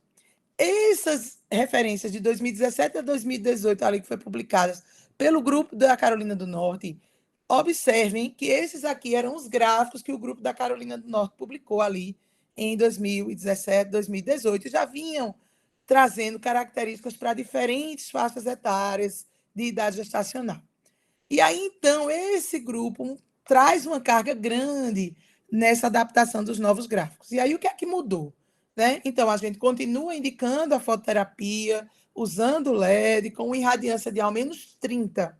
Essas referências de 2017 a 2018, ali que foi publicadas pelo grupo da Carolina do Norte, Observem que esses aqui eram os gráficos que o grupo da Carolina do Norte publicou ali em 2017, 2018, e já vinham trazendo características para diferentes faixas etárias de idade gestacional. E aí, então, esse grupo traz uma carga grande nessa adaptação dos novos gráficos. E aí, o que é que mudou? Né? Então, a gente continua indicando a fototerapia, usando o LED, com irradiância de ao menos 30.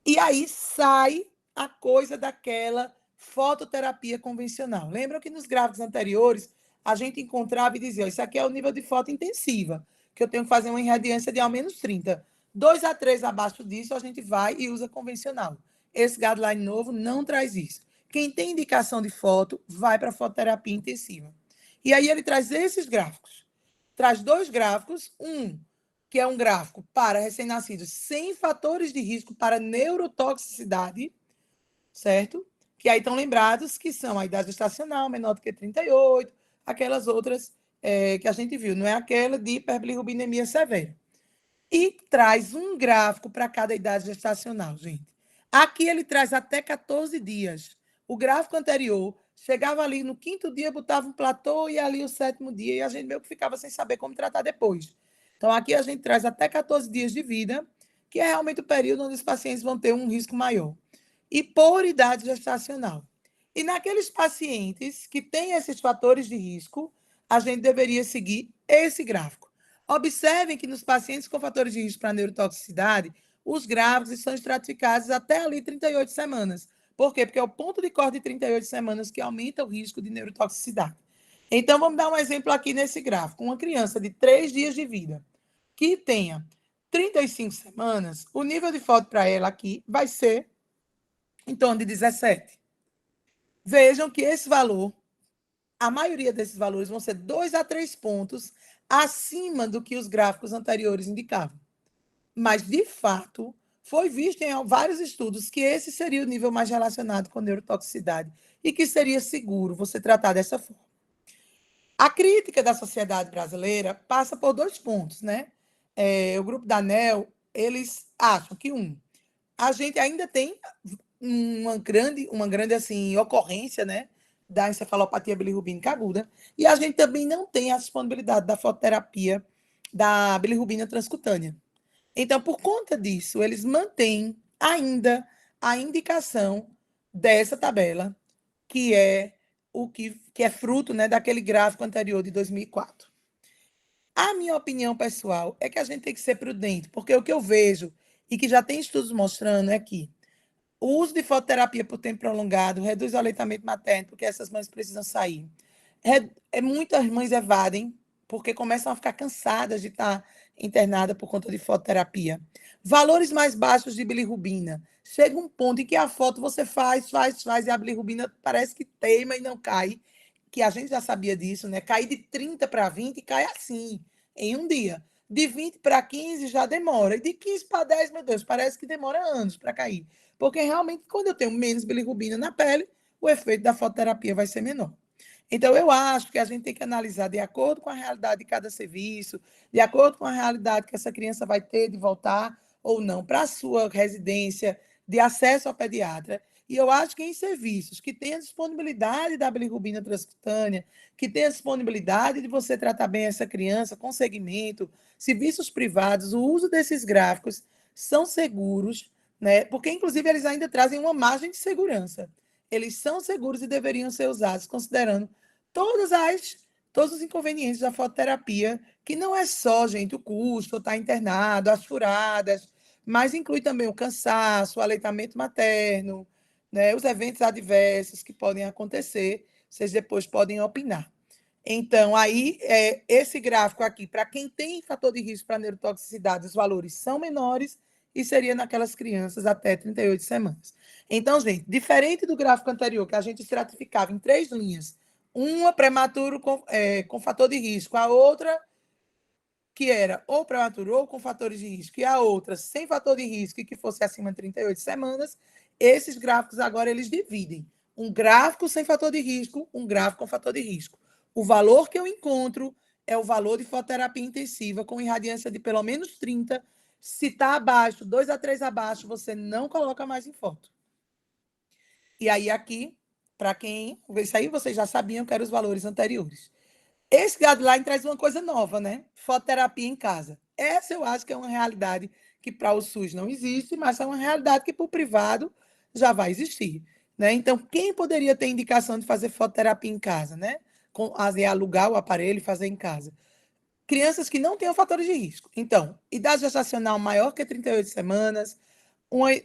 E aí sai a coisa daquela fototerapia convencional. Lembra que nos gráficos anteriores a gente encontrava e dizia: isso aqui é o nível de foto intensiva, que eu tenho que fazer uma irradiância de ao menos 30. 2 a 3 abaixo disso, a gente vai e usa convencional. Esse guideline novo não traz isso. Quem tem indicação de foto, vai para a fototerapia intensiva. E aí ele traz esses gráficos. Traz 2 gráficos, um que é um gráfico para recém-nascidos sem fatores de risco para neurotoxicidade, certo? Que aí estão lembrados que são a idade gestacional, menor do que 38, aquelas outras que a gente viu, não é aquela de hiperbilirrubinemia severa. E traz um gráfico para cada idade gestacional, gente. Aqui ele traz até 14 dias. O gráfico anterior chegava ali no 5º dia, botava um platô e ali o 7º dia, e a gente meio que ficava sem saber como tratar depois. Então, aqui a gente traz até 14 dias de vida, que é realmente o período onde os pacientes vão ter um risco maior. E por idade gestacional. E naqueles pacientes que têm esses fatores de risco, a gente deveria seguir esse gráfico. Observem que nos pacientes com fatores de risco para neurotoxicidade, os gráficos estão estratificados até ali 38 semanas. Por quê? Porque é o ponto de corte de 38 semanas que aumenta o risco de neurotoxicidade. Então, vamos dar um exemplo aqui nesse gráfico. Uma criança de 3 dias de vida que tenha 35 semanas, o nível de foto para ela aqui vai ser em torno de 17. Vejam que esse valor, a maioria desses valores vão ser 2 a 3 pontos acima do que os gráficos anteriores indicavam. Mas, de fato, foi visto em vários estudos que esse seria o nível mais relacionado com neurotoxicidade e que seria seguro você tratar dessa forma. A crítica da sociedade brasileira passa por 2 pontos, né? O grupo da ANEL, eles acham que, a gente ainda tem uma grande assim, ocorrência, né, da encefalopatia bilirrubínica aguda, e a gente também não tem a disponibilidade da fototerapia da bilirrubina transcutânea. Então, por conta disso, eles mantêm ainda a indicação dessa tabela, que é o que é fruto, né, daquele gráfico anterior de 2004. A minha opinião pessoal é que a gente tem que ser prudente, porque o que eu vejo e que já tem estudos mostrando é que o uso de fototerapia por tempo prolongado reduz o aleitamento materno, porque essas mães precisam sair. Muitas mães evadem, porque começam a ficar cansadas de estar internada por conta de fototerapia. Valores mais baixos de bilirrubina. Chega um ponto em que a foto você faz, e a bilirrubina parece que teima e não cai, que a gente já sabia disso, né? Cair de 30 para 20 cai assim, em um dia. De 20 para 15 já demora. E de 15 para 10, meu Deus, parece que demora anos para cair. Porque realmente, quando eu tenho menos bilirrubina na pele, o efeito da fototerapia vai ser menor. Então, eu acho que a gente tem que analisar de acordo com a realidade de cada serviço, de acordo com a realidade que essa criança vai ter de voltar ou não para a sua residência, de acesso ao pediatra. E eu acho que em serviços que têm a disponibilidade da bilirrubina transcutânea, que tem a disponibilidade de você tratar bem essa criança com segmento, serviços privados, o uso desses gráficos são seguros, né? Porque, inclusive, eles ainda trazem uma margem de segurança. Eles são seguros e deveriam ser usados, considerando todos os inconvenientes da fototerapia, que não é só, gente, o custo, estar internado, as furadas, mas inclui também o cansaço, o aleitamento materno, né, os eventos adversos que podem acontecer, vocês depois podem opinar. Então, aí, esse gráfico aqui, para quem tem fator de risco para neurotoxicidade, os valores são menores e seria naquelas crianças até 38 semanas. Então, gente, diferente do gráfico anterior, que a gente estratificava em 3 linhas, uma prematuro com fator de risco, a outra que era ou prematuro ou com fatores de risco, e a outra sem fator de risco e que fosse acima de 38 semanas, esses gráficos agora eles dividem. Um gráfico sem fator de risco, um gráfico com fator de risco. O valor que eu encontro é o valor de fototerapia intensiva com irradiância de pelo menos 30. Se está abaixo, 2 a 3 abaixo, você não coloca mais em foto. E aí aqui, para quem... Isso aí vocês já sabiam que eram os valores anteriores. Esse guideline traz uma coisa nova, né? Fototerapia em casa. Essa eu acho que é uma realidade que para o SUS não existe, mas é uma realidade que para o privado já vai existir. Né? Então, quem poderia ter indicação de fazer fototerapia em casa, né? Alugar o aparelho e fazer em casa? Crianças que não tenham fatores de risco. Então, idade gestacional maior que 38 semanas,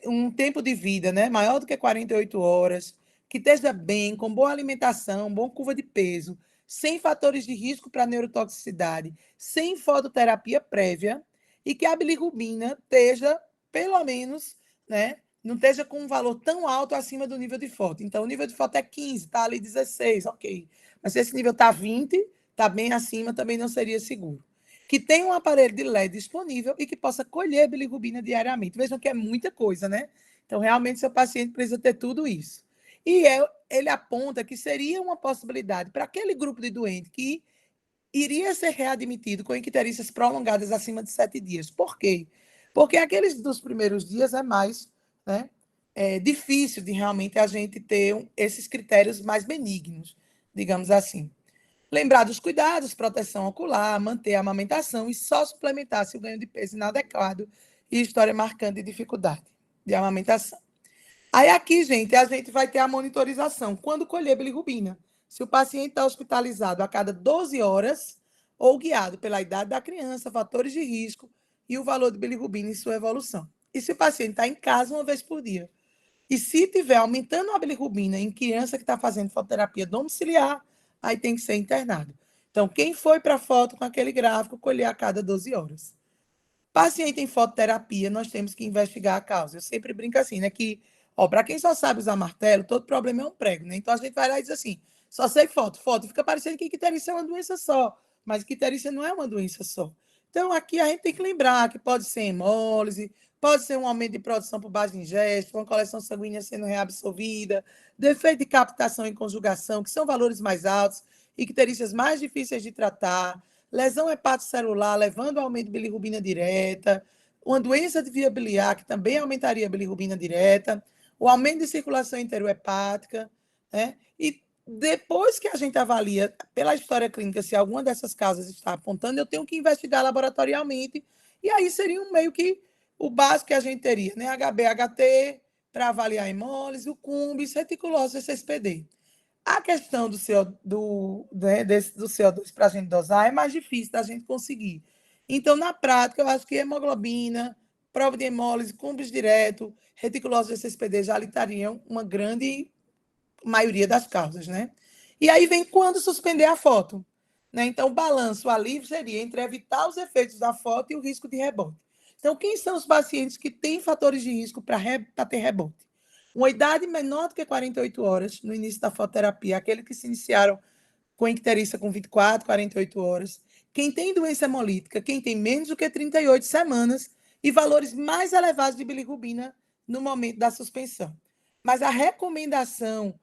um tempo de vida, né, maior do que 48 horas, que esteja bem, com boa alimentação, boa curva de peso, sem fatores de risco para neurotoxicidade, sem fototerapia prévia, e que a bilirrubina esteja, pelo menos, né, não esteja com um valor tão alto acima do nível de foto. Então, o nível de foto é 15, está ali 16, ok. Mas se esse nível está 20, está bem acima, também não seria seguro. Que tenha um aparelho de LED disponível e que possa colher bilirrubina diariamente. Vejam que é muita coisa, né? Então, realmente, seu paciente precisa ter tudo isso. E ele aponta que seria uma possibilidade para aquele grupo de doente que iria ser readmitido com icterícias prolongadas acima de 7 dias. Por quê? Porque aqueles dos primeiros dias é mais, né, difícil de realmente a gente ter esses critérios mais benignos, digamos assim. Lembrar dos cuidados, proteção ocular, manter a amamentação e só suplementar se o ganho de peso inadequado e história marcante de dificuldade de amamentação. Aí aqui, gente, a gente vai ter a monitorização. Quando colher bilirrubina, se o paciente está hospitalizado a cada 12 horas ou guiado pela idade da criança, fatores de risco e o valor de bilirrubina em sua evolução. E se o paciente está em casa uma vez por dia. E se tiver aumentando a bilirrubina em criança que está fazendo fototerapia domiciliar, aí tem que ser internado. Então, quem foi para a foto com aquele gráfico, colher a cada 12 horas. Paciente em fototerapia, nós temos que investigar a causa. Eu sempre brinco assim, né? Que, ó, para quem só sabe usar martelo, todo problema é um prego, né? Então a gente vai lá e diz assim: só sei foto. Fica parecendo que icterícia é uma doença só, mas icterícia não é uma doença só. Então aqui a gente tem que lembrar que pode ser hemólise, pode ser um aumento de produção por base de ingesto, uma coleção sanguínea sendo reabsorvida, defeito de captação e conjugação, que são valores mais altos, icterícias mais difíceis de tratar, lesão hepatocelular, levando ao aumento de bilirrubina direta, uma doença de via biliar, que também aumentaria a bilirrubina direta, o aumento de circulação enterohepática, né? E depois que a gente avalia pela história clínica se alguma dessas causas está apontando, eu tenho que investigar laboratorialmente, e aí seria um meio que o básico que a gente teria, né? HB-HT, para avaliar a hemólise, o cumbis, reticulose, CSPD. A questão do CO2 para a gente dosar é mais difícil da gente conseguir. Então, na prática, eu acho que hemoglobina, prova de hemólise, cumbis direto, reticulose de CSPD já litariam uma grande maioria das causas, né? E aí vem quando suspender a foto. Né? Então, o balanço ali seria entre evitar os efeitos da foto e o risco de rebote. Então, quem são os pacientes que têm fatores de risco para ter rebote? Uma idade menor do que 48 horas no início da fototerapia, aqueles que se iniciaram com icterícia com 24, 48 horas. Quem tem doença hemolítica, quem tem menos do que 38 semanas e valores mais elevados de bilirrubina no momento da suspensão. Mas a recomendação,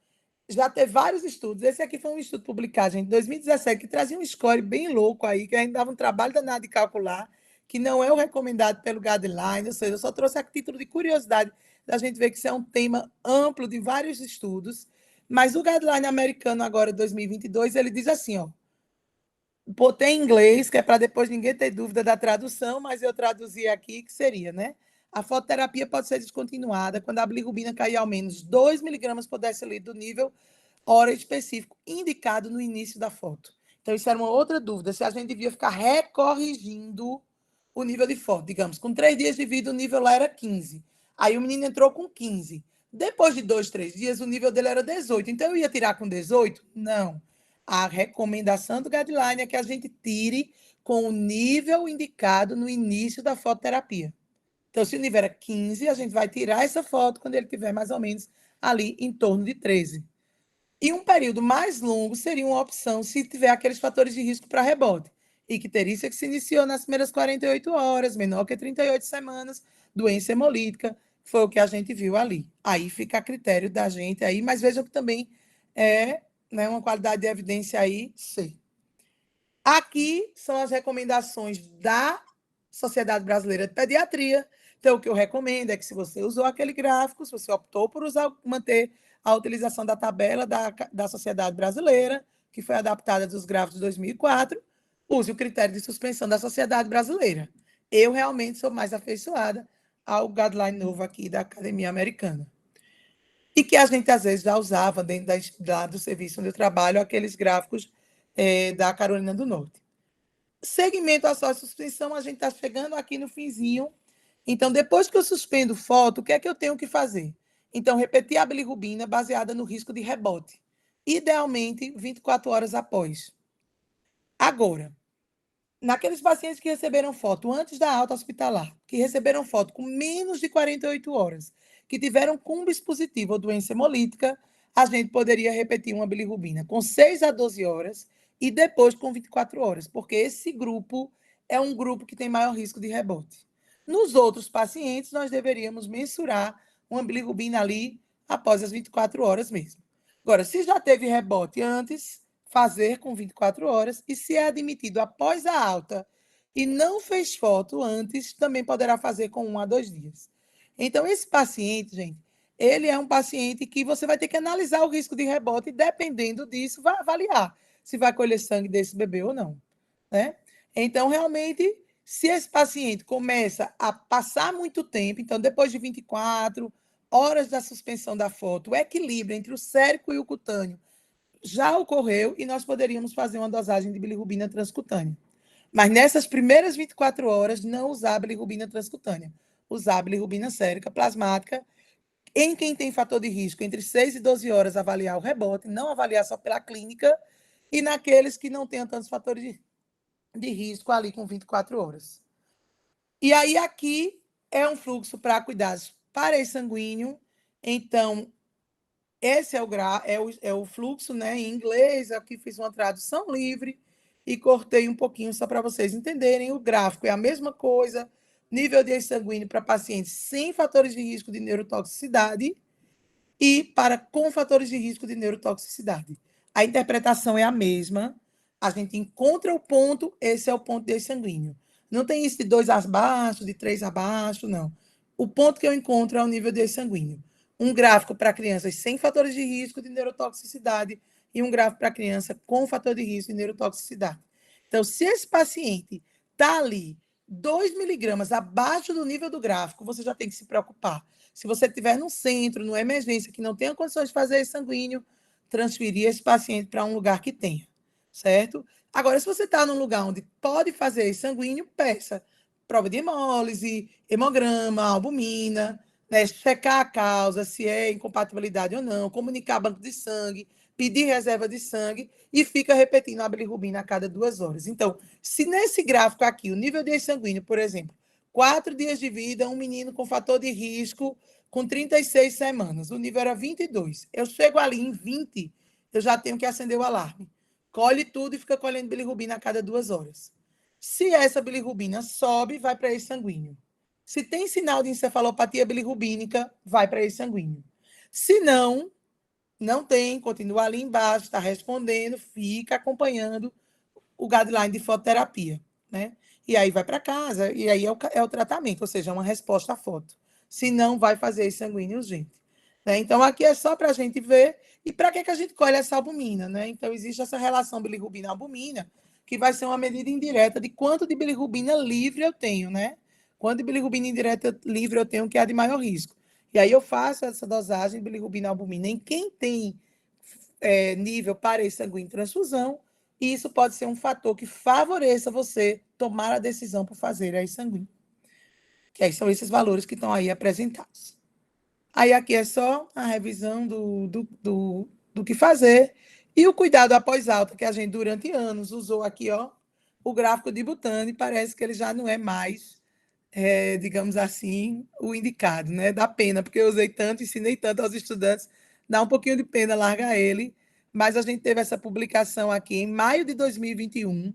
já teve vários estudos, esse aqui foi um estudo publicado em 2017, que trazia um score bem louco aí, que a gente dava um trabalho danado de calcular, que não é o recomendado pelo guideline, ou seja, eu só trouxe a título de curiosidade, da gente ver que isso é um tema amplo de vários estudos, mas o guideline americano agora, 2022, ele diz assim, ó, botei em inglês, que é para depois ninguém ter dúvida da tradução, mas eu traduzi aqui, que seria, né? A fototerapia pode ser descontinuada quando a bilirrubina cair ao menos 2 miligramas por decilitro do nível hora específico indicado no início da foto. Então, isso era uma outra dúvida, se a gente devia ficar recorrigindo o nível de foto. Digamos, com 3 dias de vida, o nível lá era 15. Aí o menino entrou com 15. Depois de 2, 3 dias, o nível dele era 18. Então, eu ia tirar com 18? Não. A recomendação do guideline é que a gente tire com o nível indicado no início da fototerapia. Então, se o nível era 15, a gente vai tirar essa foto quando ele tiver mais ou menos ali em torno de 13. E um período mais longo seria uma opção se tiver aqueles fatores de risco para rebote. Icterícia que se iniciou nas primeiras 48 horas, menor que 38 semanas, doença hemolítica, foi o que a gente viu ali. Aí fica a critério da gente aí, mas vejam que também é, né, uma qualidade de evidência aí, C. Aqui são as recomendações da Sociedade Brasileira de Pediatria. Então, o que eu recomendo é que, se você usou aquele gráfico, se você optou por manter a utilização da tabela da Sociedade Brasileira, que foi adaptada dos gráficos de 2004, use o critério de suspensão da Sociedade Brasileira. Eu realmente sou mais afeiçoada ao guideline novo aqui da Academia Americana. E que a gente, às vezes, já usava dentro do serviço onde eu trabalho, aqueles gráficos da Carolina do Norte. Segmento a só suspensão, a gente está chegando aqui no finzinho. Então, depois que eu suspendo foto, o que é que eu tenho que fazer? Então, repetir a bilirrubina baseada no risco de rebote, idealmente 24 horas após. Agora, naqueles pacientes que receberam foto antes da alta hospitalar, que receberam foto com menos de 48 horas, que tiveram cumbis positivo ou doença hemolítica, a gente poderia repetir uma bilirrubina com 6 a 12 horas e depois com 24 horas, porque esse grupo é um grupo que tem maior risco de rebote. Nos outros pacientes, nós deveríamos mensurar uma bilirrubina ali após as 24 horas mesmo. Agora, se já teve rebote antes, fazer com 24 horas, e se é admitido após a alta e não fez foto antes, também poderá fazer com 1 a 2 dias. Então, esse paciente, gente, ele é um paciente que você vai ter que analisar o risco de rebote e, dependendo disso, vai avaliar se vai colher sangue desse bebê ou não, né? Então, realmente, se esse paciente começa a passar muito tempo, então, depois de 24 horas da suspensão da foto, o equilíbrio entre o sérico e o cutâneo já ocorreu e nós poderíamos fazer uma dosagem de bilirrubina transcutânea. Mas nessas primeiras 24 horas, não usar bilirrubina transcutânea. Usar bilirrubina sérica plasmática. Em quem tem fator de risco, entre 6 e 12 horas, avaliar o rebote, não avaliar só pela clínica, e naqueles que não tenham tantos fatores de risco, ali com 24 horas. E aí, aqui é um fluxo para cuidados parassanguíneo. Então, esse é o fluxo, né, em inglês. Aqui fiz uma tradução livre e cortei um pouquinho só para vocês entenderem. O gráfico é a mesma coisa, nível de sanguíneo para pacientes sem fatores de risco de neurotoxicidade e para com fatores de risco de neurotoxicidade. A interpretação é a mesma, a gente encontra o ponto, esse é o ponto de sanguíneo. Não tem isso de 2 abaixo, de 3 abaixo, não. O ponto que eu encontro é o nível de sanguíneo. Um gráfico para crianças sem fatores de risco de neurotoxicidade e um gráfico para criança com fator de risco de neurotoxicidade. Então, se esse paciente está ali 2 miligramas abaixo do nível do gráfico, você já tem que se preocupar. Se você estiver no centro, numa emergência, que não tenha condições de fazer esse sanguíneo, transferir esse paciente para um lugar que tenha, certo? Agora, se você está num lugar onde pode fazer esse sanguíneo, peça prova de hemólise, hemograma, albumina, né? Checar a causa, se é incompatibilidade ou não, comunicar banco de sangue, pedir reserva de sangue e fica repetindo a bilirrubina a cada 2 horas. Então, se nesse gráfico aqui, o nível de sanguíneo, por exemplo, 4 dias de vida, um menino com fator de risco com 36 semanas, o nível era 22. Eu chego ali em 20, eu já tenho que acender o alarme. Colhe tudo e fica colhendo bilirrubina a cada 2 horas. Se essa bilirrubina sobe, vai para esse sanguíneo. Se tem sinal de encefalopatia bilirrubínica, vai para esse sanguíneo. Se não, não tem, continua ali embaixo, está respondendo, fica acompanhando o guideline de fototerapia, né? E aí vai para casa, e aí é o tratamento, ou seja, uma resposta à foto. Se não, vai fazer esse sanguíneo urgente. Né? Então, aqui é só para a gente ver. E para que a gente colhe essa albumina? Né? Então, existe essa relação bilirrubina-albumina, que vai ser uma medida indireta de quanto de bilirrubina livre eu tenho, né? Quanto de bilirrubina indireta livre eu tenho, que é a de maior risco. E aí eu faço essa dosagem de bilirrubina-albumina em quem tem nível para sanguíneo transfusão, e isso pode ser um fator que favoreça você tomar a decisão por fazer a sanguíneo. Que aí são esses valores que estão aí apresentados. Aí aqui é só a revisão do que fazer e o cuidado após alta, que a gente durante anos usou aqui, ó, o gráfico de Butani, parece que ele já não é mais, digamos assim, o indicado, né? Dá pena, porque eu usei tanto, ensinei tanto aos estudantes, dá um pouquinho de pena largar ele, mas a gente teve essa publicação aqui em maio de 2021,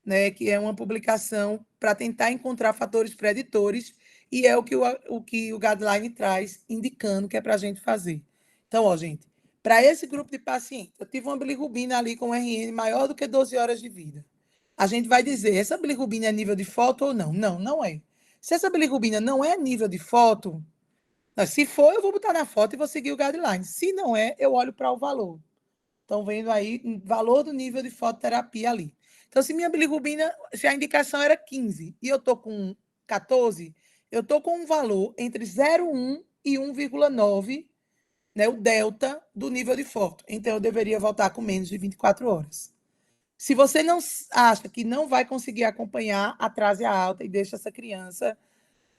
né, que é uma publicação para tentar encontrar fatores preditores, e é o que o guideline traz, indicando que é para a gente fazer. Então, ó, gente, para esse grupo de pacientes, eu tive uma bilirrubina ali com RN maior do que 12 horas de vida. a gente vai dizer, essa bilirrubina é nível de foto ou não? Não, não é. Se essa bilirrubina não é nível de foto, se for, eu vou botar na foto e vou seguir o guideline. Se não é, eu olho para o valor. Estão vendo aí o valor do nível de fototerapia ali. Então, se minha bilirrubina, se a indicação era 15 e eu estou com 14, eu estou com um valor entre 0,1 e 1,9, né, o delta do nível de foto. Então, eu deveria voltar com menos de 24 horas. Se você não acha que não vai conseguir acompanhar, atrase a alta e deixe essa criança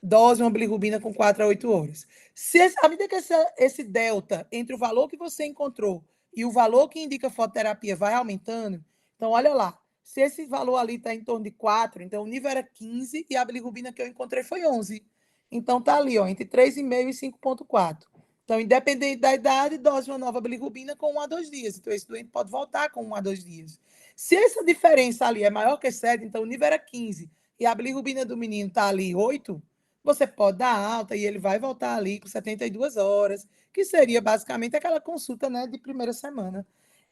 dose uma bilirrubina com 4 a 8 horas. Se, à medida que esse delta entre o valor que você encontrou e o valor que indica fototerapia vai aumentando, então olha lá, se esse valor ali está em torno de 4, então o nível era 15 e a bilirrubina que eu encontrei foi 11. Então está ali, ó, entre 3,5 e 5,4. Então, independente da idade, dose uma nova bilirrubina com 1 a 2 dias. Então, esse doente pode voltar com 1 a 2 dias. Se essa diferença ali é maior que 7, então o nível era 15 e a bilirrubina do menino está ali 8, você pode dar alta e ele vai voltar ali com 72 horas, que seria basicamente aquela consulta, né, de primeira semana.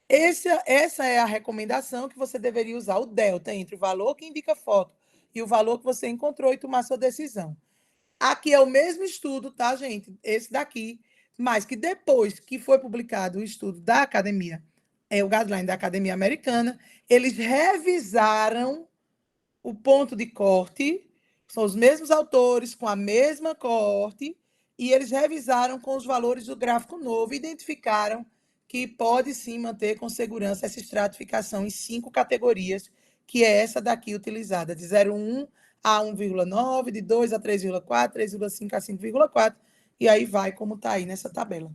Essa é a recomendação que você deveria usar, o delta entre o valor que indica foto e o valor que você encontrou e tomar sua decisão. Aqui é o mesmo estudo, tá, gente? Esse daqui, mas que depois que foi publicado o estudo da academia, o guideline da Academia Americana, eles revisaram o ponto de corte, são os mesmos autores, com a mesma coorte, e eles revisaram com os valores do gráfico novo e identificaram que pode sim manter com segurança essa estratificação em 5 categorias, que é essa daqui utilizada, de 0,1 a 1,9, de 2 a 3,4, 3,5 a 5,4, e aí vai como está aí nessa tabela,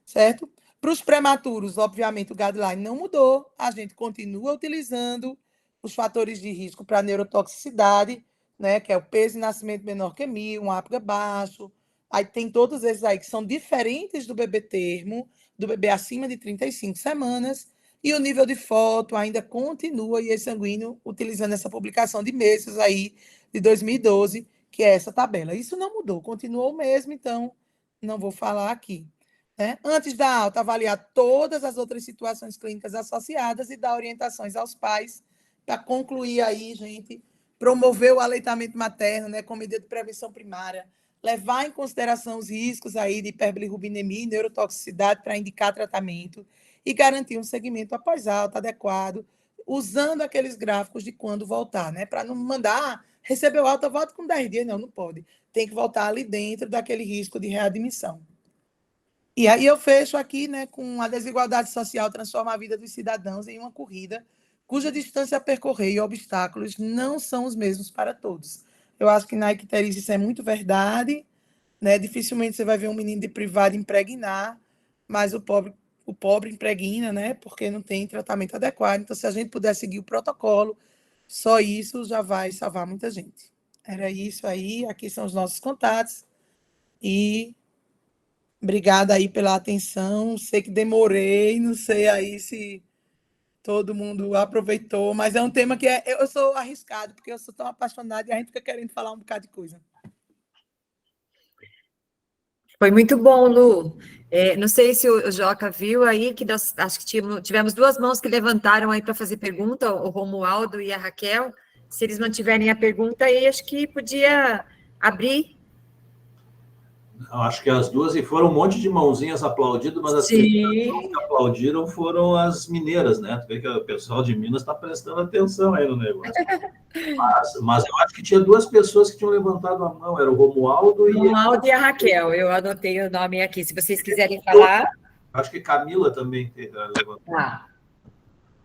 certo? Para os prematuros, obviamente, o guideline não mudou, a gente continua utilizando os fatores de risco para neurotoxicidade, né, que é o peso de nascimento menor que 1.000, um APGA baixo, aí tem todos esses aí que são diferentes do bebê termo, do bebê acima de 35 semanas, e o nível de foto ainda continua, e sanguíneo, utilizando essa publicação de meses aí, de 2012, que é essa tabela. Isso não mudou, continuou o mesmo, então não vou falar aqui. Né? Antes da alta, avaliar todas as outras situações clínicas associadas e dar orientações aos pais para concluir aí, gente, promover o aleitamento materno, né, como medida de prevenção primária, levar em consideração os riscos aí de hiperbilirrubinemia e neurotoxicidade para indicar tratamento e garantir um segmento após alta adequado, usando aqueles gráficos de quando voltar, né, para não mandar, recebeu alta, volta com 10 dias, não pode. Tem que voltar ali dentro daquele risco de readmissão. E aí eu fecho aqui, né, com a desigualdade social transforma a vida dos cidadãos em uma corrida cuja distância a percorrer e obstáculos não são os mesmos para todos. Eu acho que na icterícia isso é muito verdade, né? Dificilmente você vai ver um menino de privado impregnar, mas o pobre impregna, né? Porque não tem tratamento adequado. Então, se a gente puder seguir o protocolo, só isso já vai salvar muita gente. Era isso aí, aqui são os nossos contatos e obrigada aí pela atenção. Sei que demorei, não sei aí se todo mundo aproveitou, mas é um tema que eu sou arriscado, porque eu sou tão apaixonada e a gente fica querendo falar um bocado de coisa. Foi muito bom, Lu. Não sei se o Joca viu aí, que nós acho que tivemos duas mãos que levantaram aí para fazer pergunta, o Romualdo e a Raquel. Se eles não tiverem a pergunta, aí acho que podia abrir. Eu acho que as duas, e foram um monte de mãozinhas aplaudidas, mas as que aplaudiram foram as mineiras, né? Tu vê que o pessoal de Minas está prestando atenção aí no negócio. Mas eu acho que tinha duas pessoas que tinham levantado a mão, era o Romualdo e a Raquel. Eu anotei o nome aqui, se vocês quiserem falar. Acho que Camila também levantou.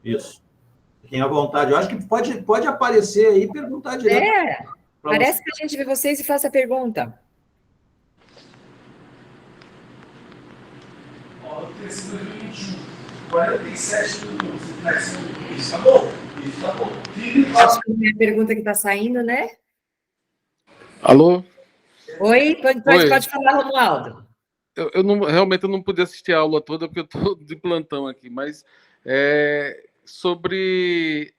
Isso. Fiquem à vontade. Eu acho que pode aparecer aí e perguntar direto. Parece que a gente vê vocês e faça a pergunta. Ó, 47 minutos. Isso tá bom? Isso tá bom. Acho que é a pergunta que está saindo, né? Alô? Oi, pode falar, Romualdo. Realmente eu não pude assistir a aula toda porque eu estou de plantão aqui, mas sobre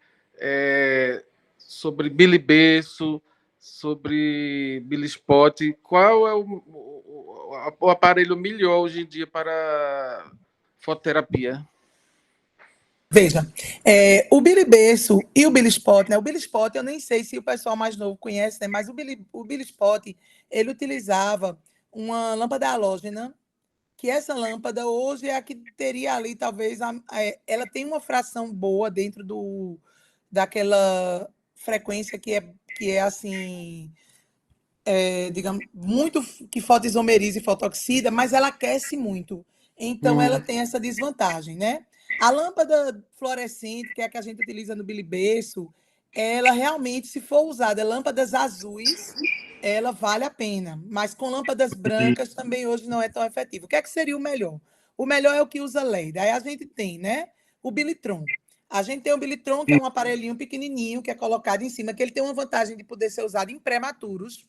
bilibeço, sobre bilispot, qual é o aparelho melhor hoje em dia para fototerapia? Veja, o Billy Berço e o Billy Spot, né? O Billy Spot, eu nem sei se o pessoal mais novo conhece, né? Mas o Billy Spot, ele utilizava uma lâmpada halógena, que essa lâmpada hoje é a que teria ali, talvez, ela tem uma fração boa dentro daquela frequência que é assim, digamos, muito que fotoisomeriza e fotoxida, mas ela aquece muito. Então, ela tem essa desvantagem, né? A lâmpada fluorescente, que é a que a gente utiliza no biliberço, ela realmente, se for usada lâmpadas azuis, ela vale a pena. Mas com lâmpadas brancas também hoje não é tão efetivo. O que é que seria o melhor? O melhor é o que usa LED. Aí a gente tem, né? O Bilitron. A gente tem o Bilitron, que é um aparelhinho pequenininho, que é colocado em cima, que ele tem uma vantagem de poder ser usado em prematuros,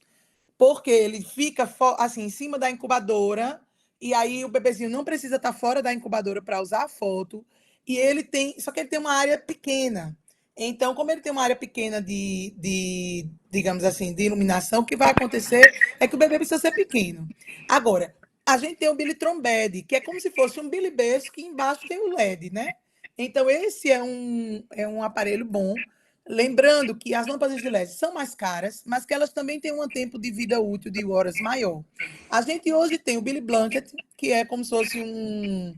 porque ele fica assim em cima da incubadora, e aí o bebezinho não precisa estar fora da incubadora para usar a foto, e ele tem, só que ele tem uma área pequena. Então, como ele tem uma área pequena digamos assim, de iluminação, o que vai acontecer é que o bebê precisa ser pequeno. Agora, a gente tem o Bilitron Bed, que é como se fosse um Billy Berço, que embaixo tem o LED, né? Então, esse é um aparelho bom. Lembrando que as lâmpadas de LED são mais caras, mas que elas também têm um tempo de vida útil de horas maior. A gente hoje tem o Billy Blanket, que é como se fosse um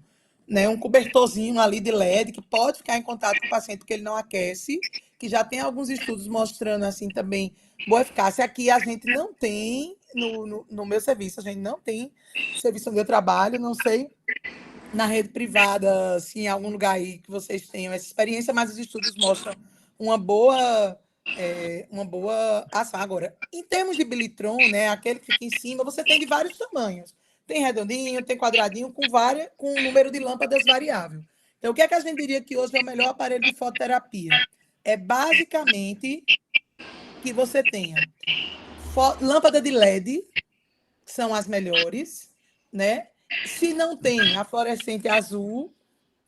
cobertorzinho ali de LED, que pode ficar em contato com o paciente porque ele não aquece, que já tem alguns estudos mostrando assim também boa eficácia. Aqui a gente não tem, no meu serviço, a gente não tem serviço onde eu trabalho, não sei na rede privada, se em algum lugar aí que vocês tenham essa experiência, mas os estudos mostram uma boa ação. Agora, em termos de Bilitron, né, aquele que fica em cima, você tem de vários tamanhos. Tem redondinho, tem quadradinho, com um número de lâmpadas variável. Então, o que é que a gente diria que hoje é o melhor aparelho de fototerapia? É basicamente que você tenha lâmpada de LED, que são as melhores, né? Se não tem a fluorescente azul,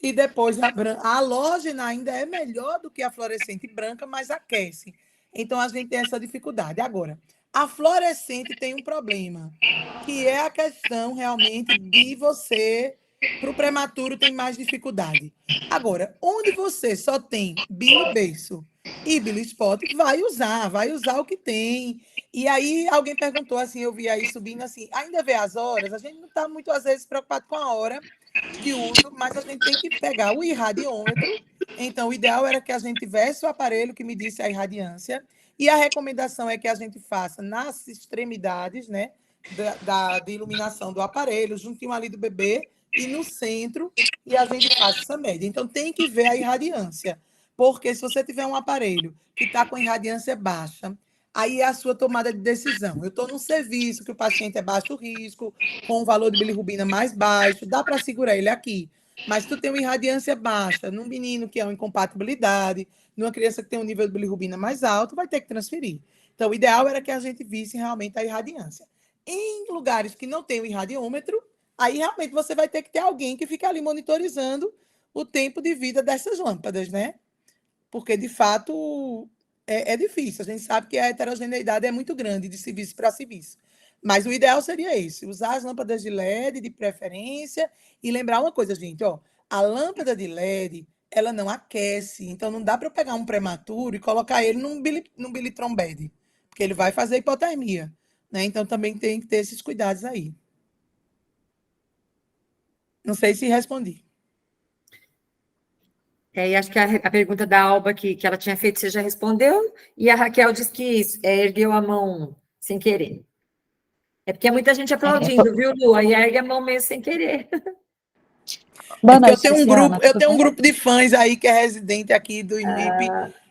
e depois a branca. A halógena ainda é melhor do que a fluorescente branca, mas aquece. Então, a gente tem essa dificuldade. Agora, a fluorescente tem um problema, que é a questão realmente de você, para o prematuro, tem mais dificuldade. Agora, onde você só tem biliberço e bilispot, vai usar o que tem. E aí, alguém perguntou assim, eu vi aí subindo assim, ainda vê as horas? A gente não está muito, às vezes, preocupado com a hora de uso, mas a gente tem que pegar o irradiômetro. Então, o ideal era que a gente tivesse o aparelho que medisse a irradiância, e a recomendação é que a gente faça nas extremidades, né, de iluminação do aparelho, juntinho ali do bebê, e no centro, e a gente faz essa média. Então, tem que ver a irradiância, porque se você tiver um aparelho que está com irradiância baixa, aí é a sua tomada de decisão. Eu estou num serviço que o paciente é baixo risco, com o valor de bilirrubina mais baixo, dá para segurar ele aqui. Mas tu tem uma irradiância baixa, num menino que é uma incompatibilidade, numa criança que tem um nível de bilirrubina mais alto, vai ter que transferir. Então, o ideal era que a gente visse realmente a irradiância. Em lugares que não tem o irradiômetro, aí realmente você vai ter que ter alguém que fique ali monitorizando o tempo de vida dessas lâmpadas, né? Porque, de fato, é difícil. A gente sabe que a heterogeneidade é muito grande de serviço para serviço. Mas o ideal seria esse, usar as lâmpadas de LED de preferência e lembrar uma coisa, gente, ó, a lâmpada de LED, ela não aquece, então não dá para pegar um prematuro e colocar ele num Bilitron bed, porque ele vai fazer hipotermia, né? Então também tem que ter esses cuidados aí. Não sei se respondi. E acho que a pergunta da Alba que ela tinha feito, você já respondeu, e a Raquel disse que ergueu a mão sem querer. É porque é muita gente aplaudindo, viu, Lu? Aí ergue a mão mesmo sem querer. Boa noite, eu tenho um grupo de fãs aí que é residente aqui do INIP,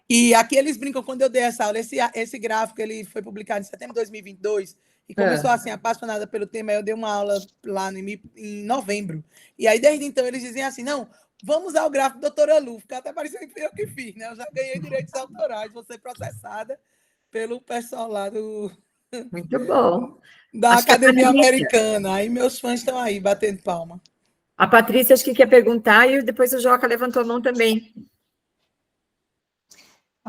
e aqui eles brincam quando eu dei essa aula. Esse gráfico ele foi publicado em setembro de 2022, e como eu sou assim, apaixonada pelo tema, eu dei uma aula lá no INIP em novembro. E aí, desde então, eles diziam assim, não, vamos usar o gráfico da doutora Lu, fica até parecendo que foi eu que fiz, né? Eu já ganhei direitos autorais, vou ser processada pelo pessoal lá Muito bom. da Academia Americana. Aí meus fãs estão aí, batendo palma. A Patrícia acho que quer perguntar, e depois o Joca levantou a mão também.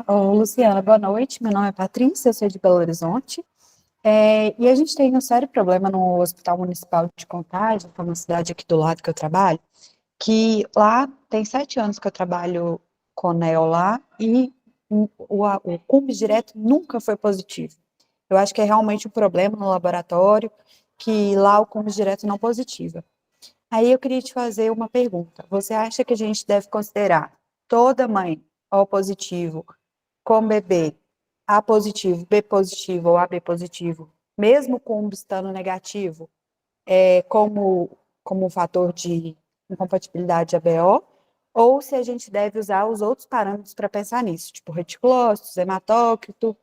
Ô, Luciana, boa noite. Meu nome é Patrícia, eu sou de Belo Horizonte. E a gente tem um sério problema no Hospital Municipal de Contagem, que é uma cidade aqui do lado que eu trabalho, que lá tem 7 anos que eu trabalho com NEO lá, e o cumbis direto nunca foi positivo. Eu acho que é realmente um problema no laboratório, que lá o cumbis direto não positiva. Aí eu queria te fazer uma pergunta. Você acha que a gente deve considerar toda mãe O positivo com bebê A positivo, B positivo ou AB positivo, mesmo o cumbis estando negativo, como um fator de incompatibilidade ABO, ou se a gente deve usar os outros parâmetros para pensar nisso, tipo reticulócitos, hematócrito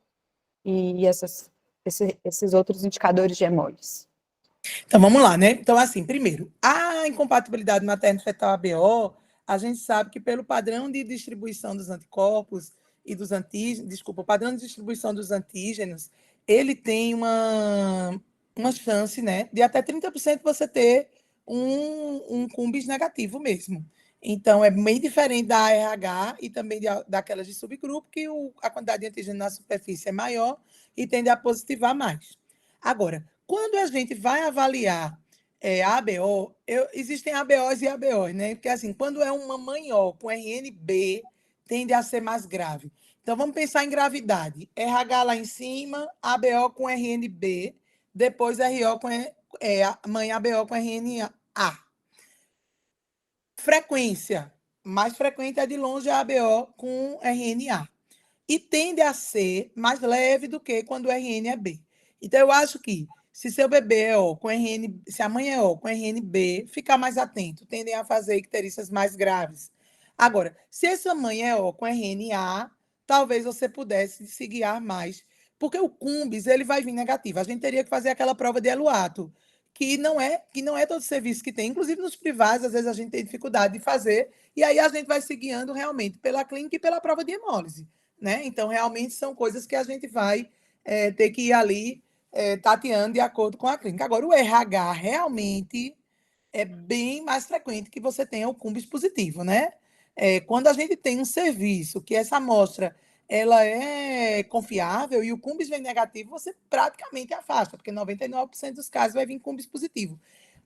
e esses outros indicadores de hemólise. Então, vamos lá, né? Então, assim, primeiro, a incompatibilidade materno-fetal ABO, a gente sabe que pelo padrão de distribuição dos anticorpos e dos antígenos, desculpa, o padrão de distribuição dos antígenos, ele tem uma chance, né, de até 30% você ter um cumbis negativo mesmo. Então, é bem diferente da ARH e também daquelas de subgrupo, que a quantidade de antígeno na superfície é maior e tende a positivar mais. Agora, quando a gente vai avaliar ABO, existem ABOs e ABOs, né? Porque, assim, quando é uma mãe O com RNB, tende a ser mais grave. Então, vamos pensar em gravidade. RH lá em cima, ABO com RNB, depois RO com mãe ABO com RNA. Frequência. Mais frequente é de longe a ABO com RNA. E tende a ser mais leve do que quando o RN é B. Então, eu acho que se seu bebê é O com RN, se a mãe é O com RNB, ficar mais atento, tendem a fazer icterícias mais graves. Agora, se essa mãe é O com RNA, talvez você pudesse se guiar mais, porque o cumbis ele vai vir negativo. A gente teria que fazer aquela prova de Eluato, que não é todo serviço que tem, inclusive nos privados, às vezes a gente tem dificuldade de fazer, e aí a gente vai se guiando realmente pela clínica e pela prova de hemólise. Né? Então, realmente, são coisas que a gente vai ter que ir ali tateando de acordo com a clínica. Agora, o RH realmente é bem mais frequente que você tenha o cumbis positivo, né? Quando a gente tem um serviço que essa amostra ela é confiável e o cumbis vem negativo, você praticamente afasta, porque 99% dos casos vai vir cumbis positivo.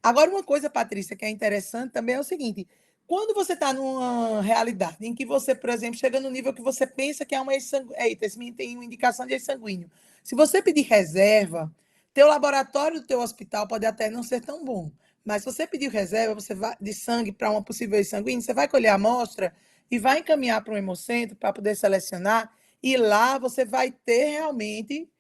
Agora, uma coisa, Patrícia, que é interessante também é o seguinte: quando você está numa realidade em que você, por exemplo, chega no nível que você pensa que é uma eita, esse menino tem uma indicação de ex-sanguíneo. Se você pedir reserva, teu laboratório do teu hospital pode até não ser tão bom, mas se você pedir reserva você vai, de sangue para uma possível ex-sanguíneo, você vai colher a amostra e vai encaminhar para um hemocentro para poder selecionar, e lá você vai ter realmente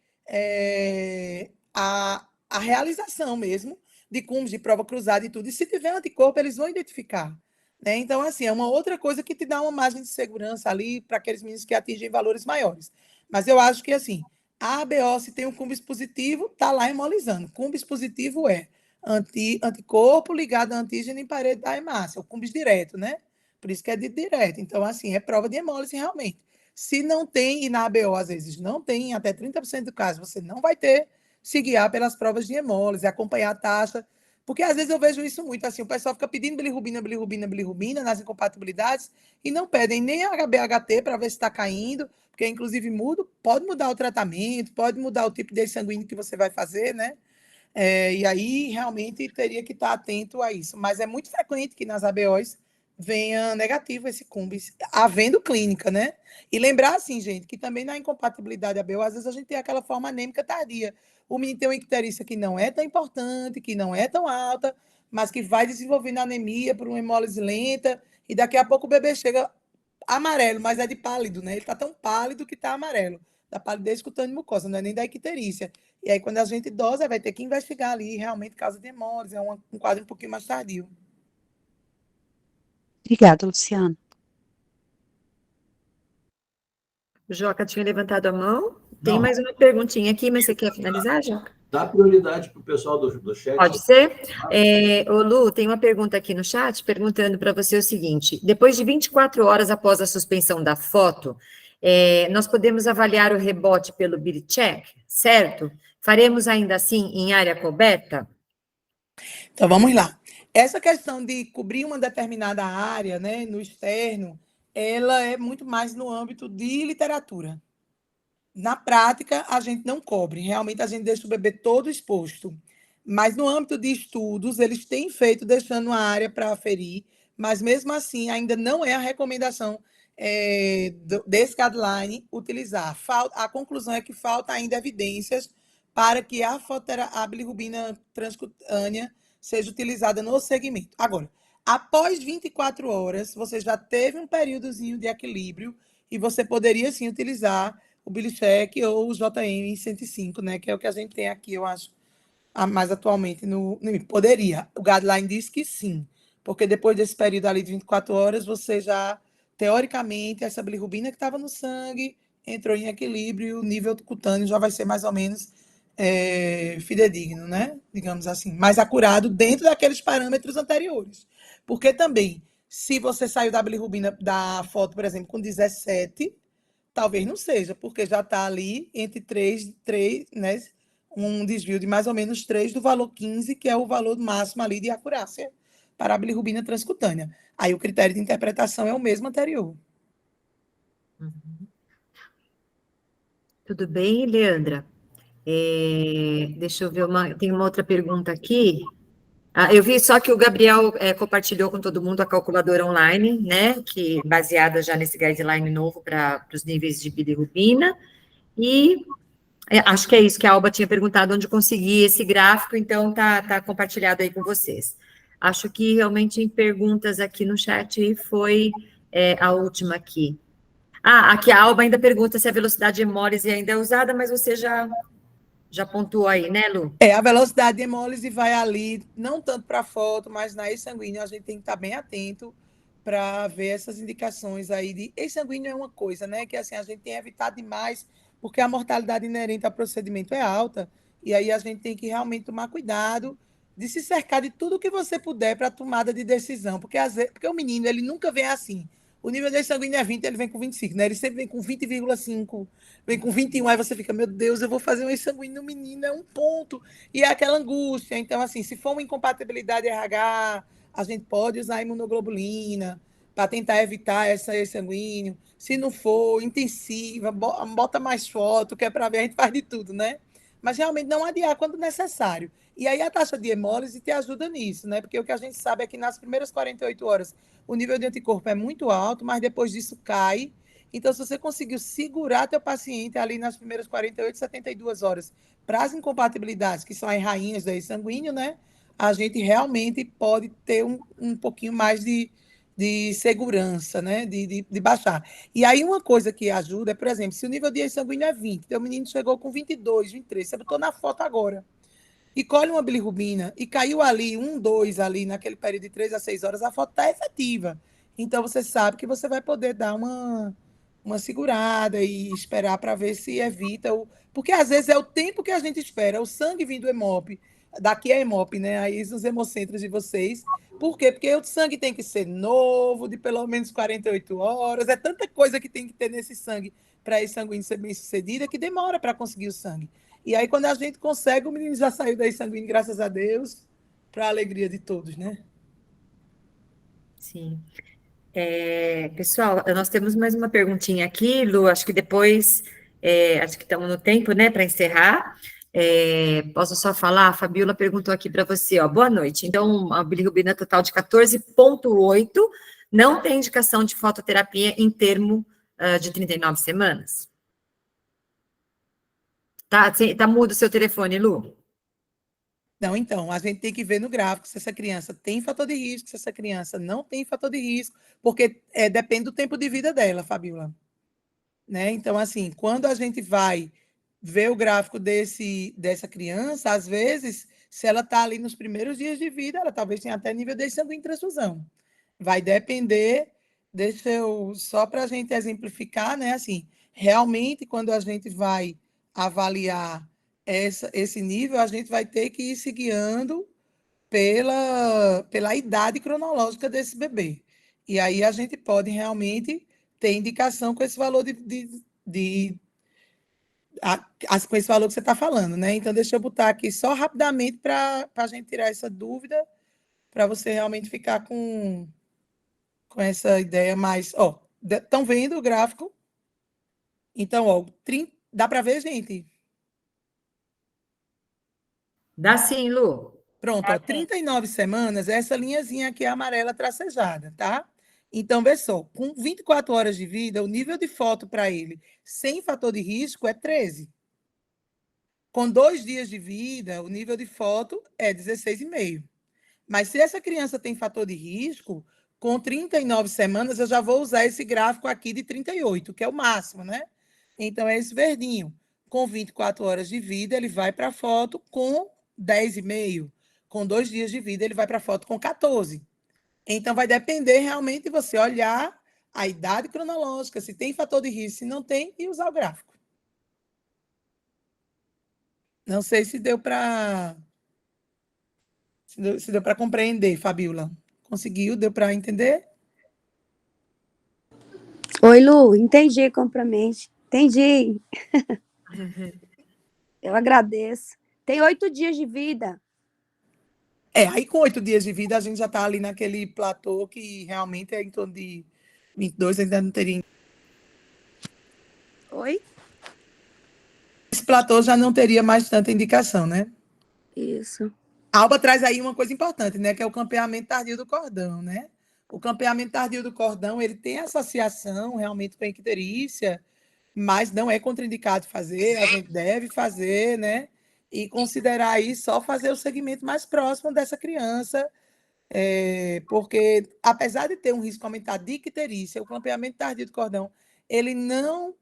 a realização mesmo de cumbis, de prova cruzada e tudo. E se tiver anticorpo, eles vão identificar. Né? Então, assim, é uma outra coisa que te dá uma margem de segurança ali para aqueles meninos que atingem valores maiores. Mas eu acho que, assim, a ABO, se tem um cumbis positivo, está lá hemolizando. Cumbis positivo é anticorpo ligado a antígeno em parede da hemácia, o cumbis direto, né? Por isso que é de direto. Então, assim, é prova de hemólise realmente. Se não tem, e na ABO às vezes não tem, até 30% do caso, você não vai ter, se guiar pelas provas de hemólise, acompanhar a taxa. Porque às vezes eu vejo isso muito, assim, o pessoal fica pedindo bilirrubina nas incompatibilidades e não pedem nem a HbHT para ver se está caindo, porque inclusive pode mudar o tratamento, pode mudar o tipo de sanguíneo que você vai fazer, né? E aí realmente teria que estar atento a isso. Mas é muito frequente que nas ABOs venha negativo esse cumbis, havendo clínica, né? E lembrar, assim, gente, que também na incompatibilidade ABO, às vezes a gente tem aquela forma anêmica tardia. O menino tem uma icterícia que não é tão importante, que não é tão alta, mas que vai desenvolvendo anemia por uma hemólise lenta, e daqui a pouco o bebê chega amarelo, mas é de pálido, né? Ele está tão pálido que está amarelo, da palidez cutânea e mucosa, não é nem da icterícia. E aí, quando a gente idosa, vai ter que investigar ali, realmente, causa de hemólise, é um quadro um pouquinho mais tardio. Obrigada, Luciana. O Joca tinha levantado a mão. Tem Não. mais uma perguntinha aqui, mas você quer finalizar, Joca? Dá prioridade para o pessoal do chat. Pode ser? Ô Lu, tem uma pergunta aqui no chat perguntando para você o seguinte: depois de 24 horas após a suspensão da foto, nós podemos avaliar o rebote pelo BIRCheck, certo? Faremos ainda assim em área coberta? Então, vamos lá. Essa questão de cobrir uma determinada área, né, no externo, ela é muito mais no âmbito de literatura. Na prática, a gente não cobre, realmente a gente deixa o bebê todo exposto. Mas no âmbito de estudos, eles têm feito deixando a área para aferir, mas mesmo assim ainda não é a recomendação desse guideline utilizar. A conclusão é que falta ainda evidências para que a bilirrubina transcutânea seja utilizada no segmento. Agora, após 24 horas, você já teve um períodozinho de equilíbrio e você poderia sim utilizar o Bilicheck ou o JM 105, né, que é o que a gente tem aqui, eu acho, mais atualmente no poderia. O guideline diz que sim, porque depois desse período ali de 24 horas, você já, teoricamente, essa bilirrubina que estava no sangue entrou em equilíbrio, o nível cutâneo já vai ser mais ou menos fidedigno, né? Digamos assim, mais acurado dentro daqueles parâmetros anteriores. Porque também, se você saiu da bilirrubina da foto, por exemplo, com 17, talvez não seja, porque já está ali entre 3, né? Um desvio de mais ou menos 3 do valor 15, que é o valor máximo ali de acurácia para a bilirrubina transcutânea. Aí o critério de interpretação é o mesmo anterior. Tudo bem, Leandra? Deixa eu ver, tem uma outra pergunta aqui. Eu vi só que o Gabriel compartilhou com todo mundo a calculadora online, né, que baseada já nesse guideline novo para os níveis de bilirrubina, e acho que é isso que a Alba tinha perguntado, onde conseguir esse gráfico, então tá compartilhado aí com vocês. Acho que realmente em perguntas aqui no chat foi a última aqui. Aqui a Alba ainda pergunta se a velocidade de hemólise ainda é usada, mas você já pontuou aí, né, Lu? A velocidade de hemólise vai ali, não tanto para a foto, mas na ex-sanguíneo a gente tem que estar bem atento para ver essas indicações aí de ex-sanguíneo é uma coisa, né? Que assim, a gente tem evitado demais, porque a mortalidade inerente ao procedimento é alta, e aí a gente tem que realmente tomar cuidado de se cercar de tudo que você puder para a tomada de decisão, porque o menino, ele nunca vem assim. O nível de sanguíneo é 20, ele vem com 25, né? Ele sempre vem com 20,5, vem com 21, aí você fica, meu Deus, eu vou fazer um sanguíneo no menino, é um ponto. E é aquela angústia. Então, assim, se for uma incompatibilidade RH, a gente pode usar a imunoglobulina para tentar evitar esse sanguíneo. Se não for intensiva, bota mais foto, que é para ver, a gente faz de tudo, né? Mas realmente não adiar quando necessário. E aí a taxa de hemólise te ajuda nisso, né? Porque o que a gente sabe é que nas primeiras 48 horas o nível de anticorpo é muito alto, mas depois disso cai. Então, se você conseguiu segurar teu paciente ali nas primeiras 48, 72 horas para as incompatibilidades, que são as rainhas do sanguíneo, né? A gente realmente pode ter um pouquinho mais de segurança, né? De baixar. E aí, uma coisa que ajuda é, por exemplo, se o nível de sanguíneo é 20, teu menino chegou com 22, 23, você botou na foto agora, e colhe uma bilirrubina e caiu ali, 2 ali, naquele período de 3 a 6 horas, a foto está efetiva. Então, você sabe que você vai poder dar uma segurada e esperar para ver se evita o... Porque, às vezes, é o tempo que a gente espera, o sangue vindo do hemop, daqui é hemop, né? Aí, os hemocentros de vocês. Por quê? Porque o sangue tem que ser novo, de pelo menos 48 horas. É tanta coisa que tem que ter nesse sangue para esse sanguíneo ser bem sucedida que demora para conseguir o sangue. E aí, quando a gente consegue, o menino já saiu daí sanguíneo, graças a Deus, para a alegria de todos, né? Sim. Pessoal, nós temos mais uma perguntinha aqui, Lu, acho que depois, acho que estamos no tempo, né, para encerrar. Posso só falar? A Fabiola perguntou aqui para você, ó, boa noite. Então, a bilirrubina total de 14,8 não tem indicação de fototerapia em termo de 39 semanas? Tá mudo o seu telefone, Lu? Não, então, a gente tem que ver no gráfico se essa criança tem fator de risco, se essa criança não tem fator de risco, porque depende do tempo de vida dela, Fabiola. Né? Então, assim, quando a gente vai ver o gráfico dessa criança, às vezes, se ela está ali nos primeiros dias de vida, ela talvez tenha até nível de sanguíneo em transfusão. Vai depender, só para a gente exemplificar, né? Assim, realmente, quando a gente vai avaliar esse nível, a gente vai ter que ir se guiando pela idade cronológica desse bebê. E aí a gente pode realmente ter indicação com esse valor com esse valor que você está falando, né? Então, deixa eu botar aqui só rapidamente para a gente tirar essa dúvida, para você realmente ficar com essa ideia mais. Ó, estão vendo o gráfico? Então, ó, dá para ver, gente? Dá sim, Lu. Pronto, ó, 39 semanas, essa linhazinha aqui é amarela tracejada, tá? Então, vê só, com 24 horas de vida, o nível de foto para ele, sem fator de risco, é 13. Com 2 dias de vida, o nível de foto é 16,5. Mas se essa criança tem fator de risco, com 39 semanas, eu já vou usar esse gráfico aqui de 38, que é o máximo, né? Então, é esse verdinho. Com 24 horas de vida, ele vai para a foto com 10,5. Com 2 dias de vida, ele vai para a foto com 14. Então, vai depender realmente de você olhar a idade cronológica, se tem fator de risco, se não tem, e usar o gráfico. Não sei se deu para se deu para compreender, Fabiola. Conseguiu? Deu para entender? Oi, Lu, entendi completamente. Entendi. Eu agradeço. Tem 8 dias de vida. Aí com 8 dias de vida, a gente já está ali naquele platô que realmente é em torno de 22, ainda não teria. Oi? Esse platô já não teria mais tanta indicação, né? Isso. A Alba traz aí uma coisa importante, né? Que é o campeamento tardio do cordão, né? O campeamento tardio do cordão, ele tem associação realmente com a icterícia, mas não é contraindicado fazer, a gente deve fazer, né? E considerar aí só fazer o segmento mais próximo dessa criança, porque apesar de ter um risco aumentado de icterícia, o campeamento tardio do cordão, ele não,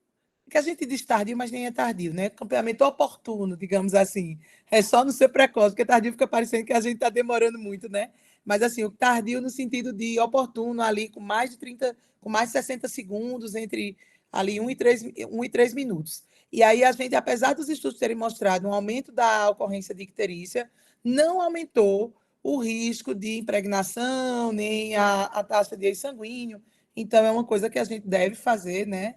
que a gente diz tardio, mas nem é tardio, né? Campeamento oportuno, digamos assim. É só não ser precoce, porque tardio fica parecendo que a gente está demorando muito, né? Mas assim, o tardio no sentido de oportuno ali com mais de 30, com mais de 60 segundos entre ali 1 e 3 minutos. E aí a gente, apesar dos estudos terem mostrado um aumento da ocorrência de icterícia, não aumentou o risco de impregnação, nem a taxa de sanguíneo. Então, é uma coisa que a gente deve fazer, né?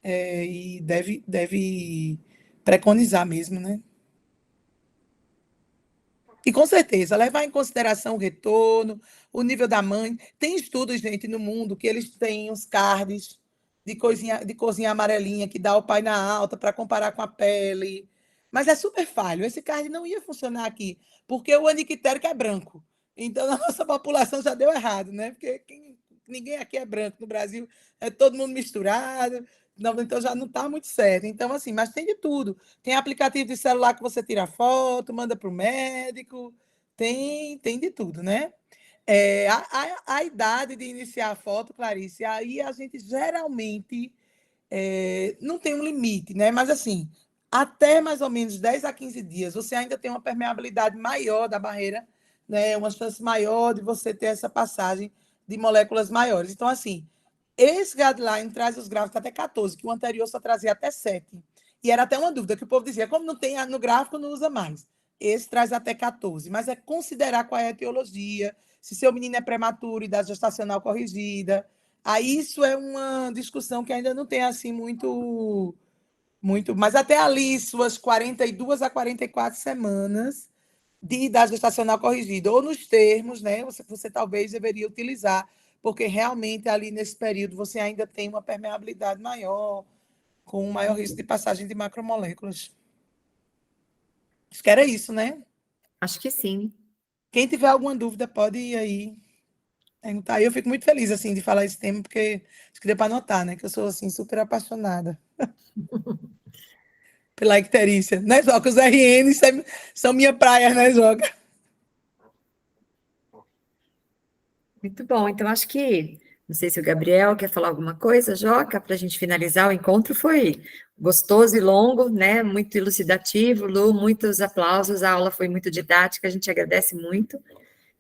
E deve preconizar mesmo, né? E com certeza, levar em consideração o retorno, o nível da mãe. Tem estudos, gente, no mundo que eles têm os cards de corzinha amarelinha que dá o pai na alta para comparar com a pele. Mas é super falho. Esse card não ia funcionar aqui, porque o anictérico é branco. Então, a nossa população já deu errado, né? Porque ninguém aqui é branco no Brasil, é todo mundo misturado. Não, então já não está muito certo. Então, assim, mas tem de tudo. Tem aplicativo de celular que você tira foto, manda para o médico, tem de tudo, né? A idade de iniciar a foto, Clarice, aí a gente geralmente não tem um limite, né? Mas assim, até mais ou menos 10 a 15 dias, você ainda tem uma permeabilidade maior da barreira, né? Uma chance maior de você ter essa passagem de moléculas maiores. Então, assim, esse guideline traz os gráficos até 14, que o anterior só trazia até 7. E era até uma dúvida, que o povo dizia, como não tem no gráfico, não usa mais. Esse traz até 14, mas é considerar qual é a etiologia, se seu menino é prematuro, idade gestacional corrigida. Aí isso é uma discussão que ainda não tem assim muito, mas até ali, suas 42 a 44 semanas de idade gestacional corrigida, ou nos termos, né? Você talvez deveria utilizar, porque realmente ali nesse período você ainda tem uma permeabilidade maior, com um maior risco de passagem de macromoléculas. Acho que era isso, né? Acho que sim. Quem tiver alguma dúvida pode ir aí perguntar. Eu fico muito feliz assim de falar esse tema, porque acho que deu para notar, né? Que eu sou assim super apaixonada pela icterícia, né, Joca? Os RNs são minha praia, né, Joca? Muito bom. Então, acho que, não sei se o Gabriel quer falar alguma coisa, Joca, para a gente finalizar o encontro. Foi gostoso e longo, né? Muito elucidativo, Lu, muitos aplausos, a aula foi muito didática, a gente agradece muito.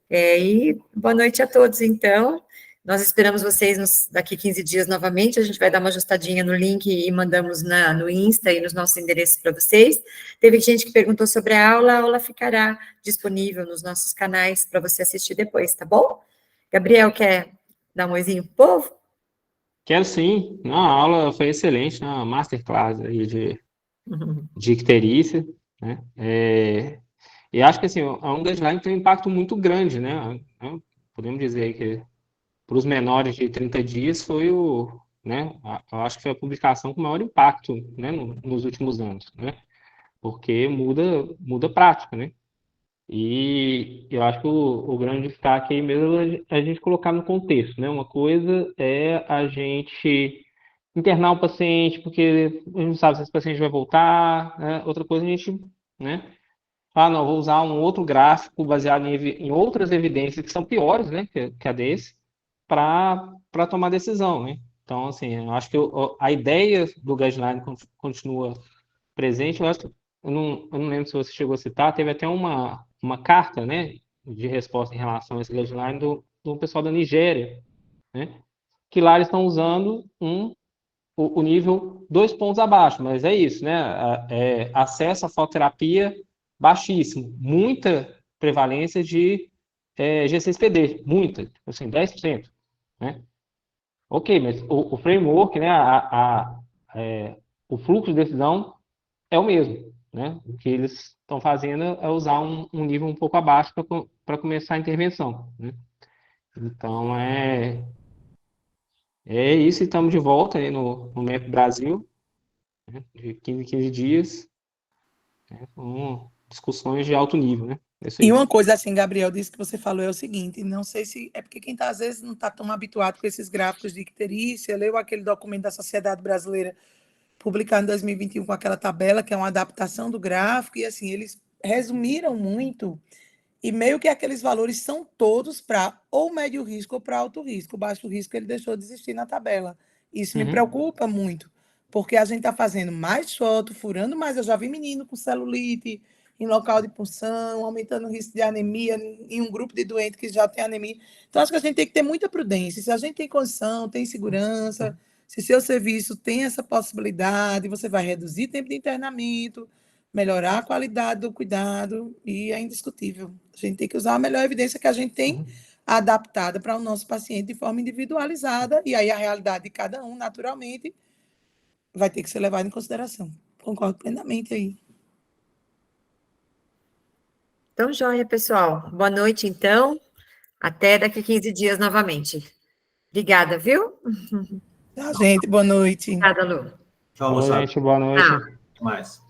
E boa noite a todos, então. Nós esperamos vocês daqui 15 dias novamente, a gente vai dar uma ajustadinha no link e mandamos no Insta e nos nossos endereços para vocês. Teve gente que perguntou sobre a aula ficará disponível nos nossos canais para você assistir depois, tá bom? Gabriel, quer dar um oizinho pro povo? Quero sim. Não, a aula foi excelente, uma masterclass aí de icterícia, né? E acho que assim, a um guideline tem um impacto muito grande, né? Podemos dizer que para os menores de 30 dias foi né? Eu acho que foi a publicação com maior impacto, né? Nos últimos anos, né? Porque muda a prática, né? E eu acho que o grande destaque aí mesmo é a gente colocar no contexto, né? Uma coisa é a gente internar o paciente, porque a gente não sabe se esse paciente vai voltar, né? Outra coisa a gente, né? Não, vou usar um outro gráfico baseado em outras evidências que são piores, né? Que a desse, para tomar decisão, né? Então, assim, eu acho que a ideia do guideline continua presente. Eu acho que eu não lembro se você chegou a citar, teve até uma carta, né, de resposta em relação a esse guideline do pessoal da Nigéria, né, que lá eles estão usando o nível 2 pontos abaixo, mas é isso, né, acesso à fototerapia baixíssimo, muita prevalência de G6PD, muita, assim, 10%, né. Ok, mas o framework, né, o fluxo de decisão é o mesmo, né? O que eles estão fazendo é usar um nível um pouco abaixo para começar a intervenção, né? Então, é isso, e estamos de volta aí no MEP Brasil, né? De 15 em 15 dias, né? Com discussões de alto nível, né? É isso E aí. uma coisa assim, Gabriel, disse que você falou é o seguinte, não sei se é porque quem tá, às vezes não está tão habituado com esses gráficos de icterícia, leu aquele documento da Sociedade Brasileira publicado em 2021 com aquela tabela, que é uma adaptação do gráfico, e assim, eles resumiram muito, e meio que aqueles valores são todos para ou médio risco ou para alto risco. O baixo risco ele deixou de existir na tabela. Isso me preocupa muito, porque a gente está fazendo mais foto, furando mais. Eu já vi menino com celulite em local de punção, aumentando o risco de anemia em um grupo de doentes que já tem anemia. Então, acho que a gente tem que ter muita prudência. Se a gente tem condição, tem segurança, se seu serviço tem essa possibilidade, você vai reduzir tempo de internamento, melhorar a qualidade do cuidado, e é indiscutível. A gente tem que usar a melhor evidência que a gente tem adaptada para o nosso paciente de forma individualizada, e aí a realidade de cada um, naturalmente, vai ter que ser levada em consideração. Concordo plenamente aí. Então, joia, pessoal. Boa noite, então. Até daqui a 15 dias novamente. Obrigada, viu? Tá, gente? Boa noite. Obrigada, Lu. Tchau, Falou, moçada. gente, boa noite. Ah. Até mais.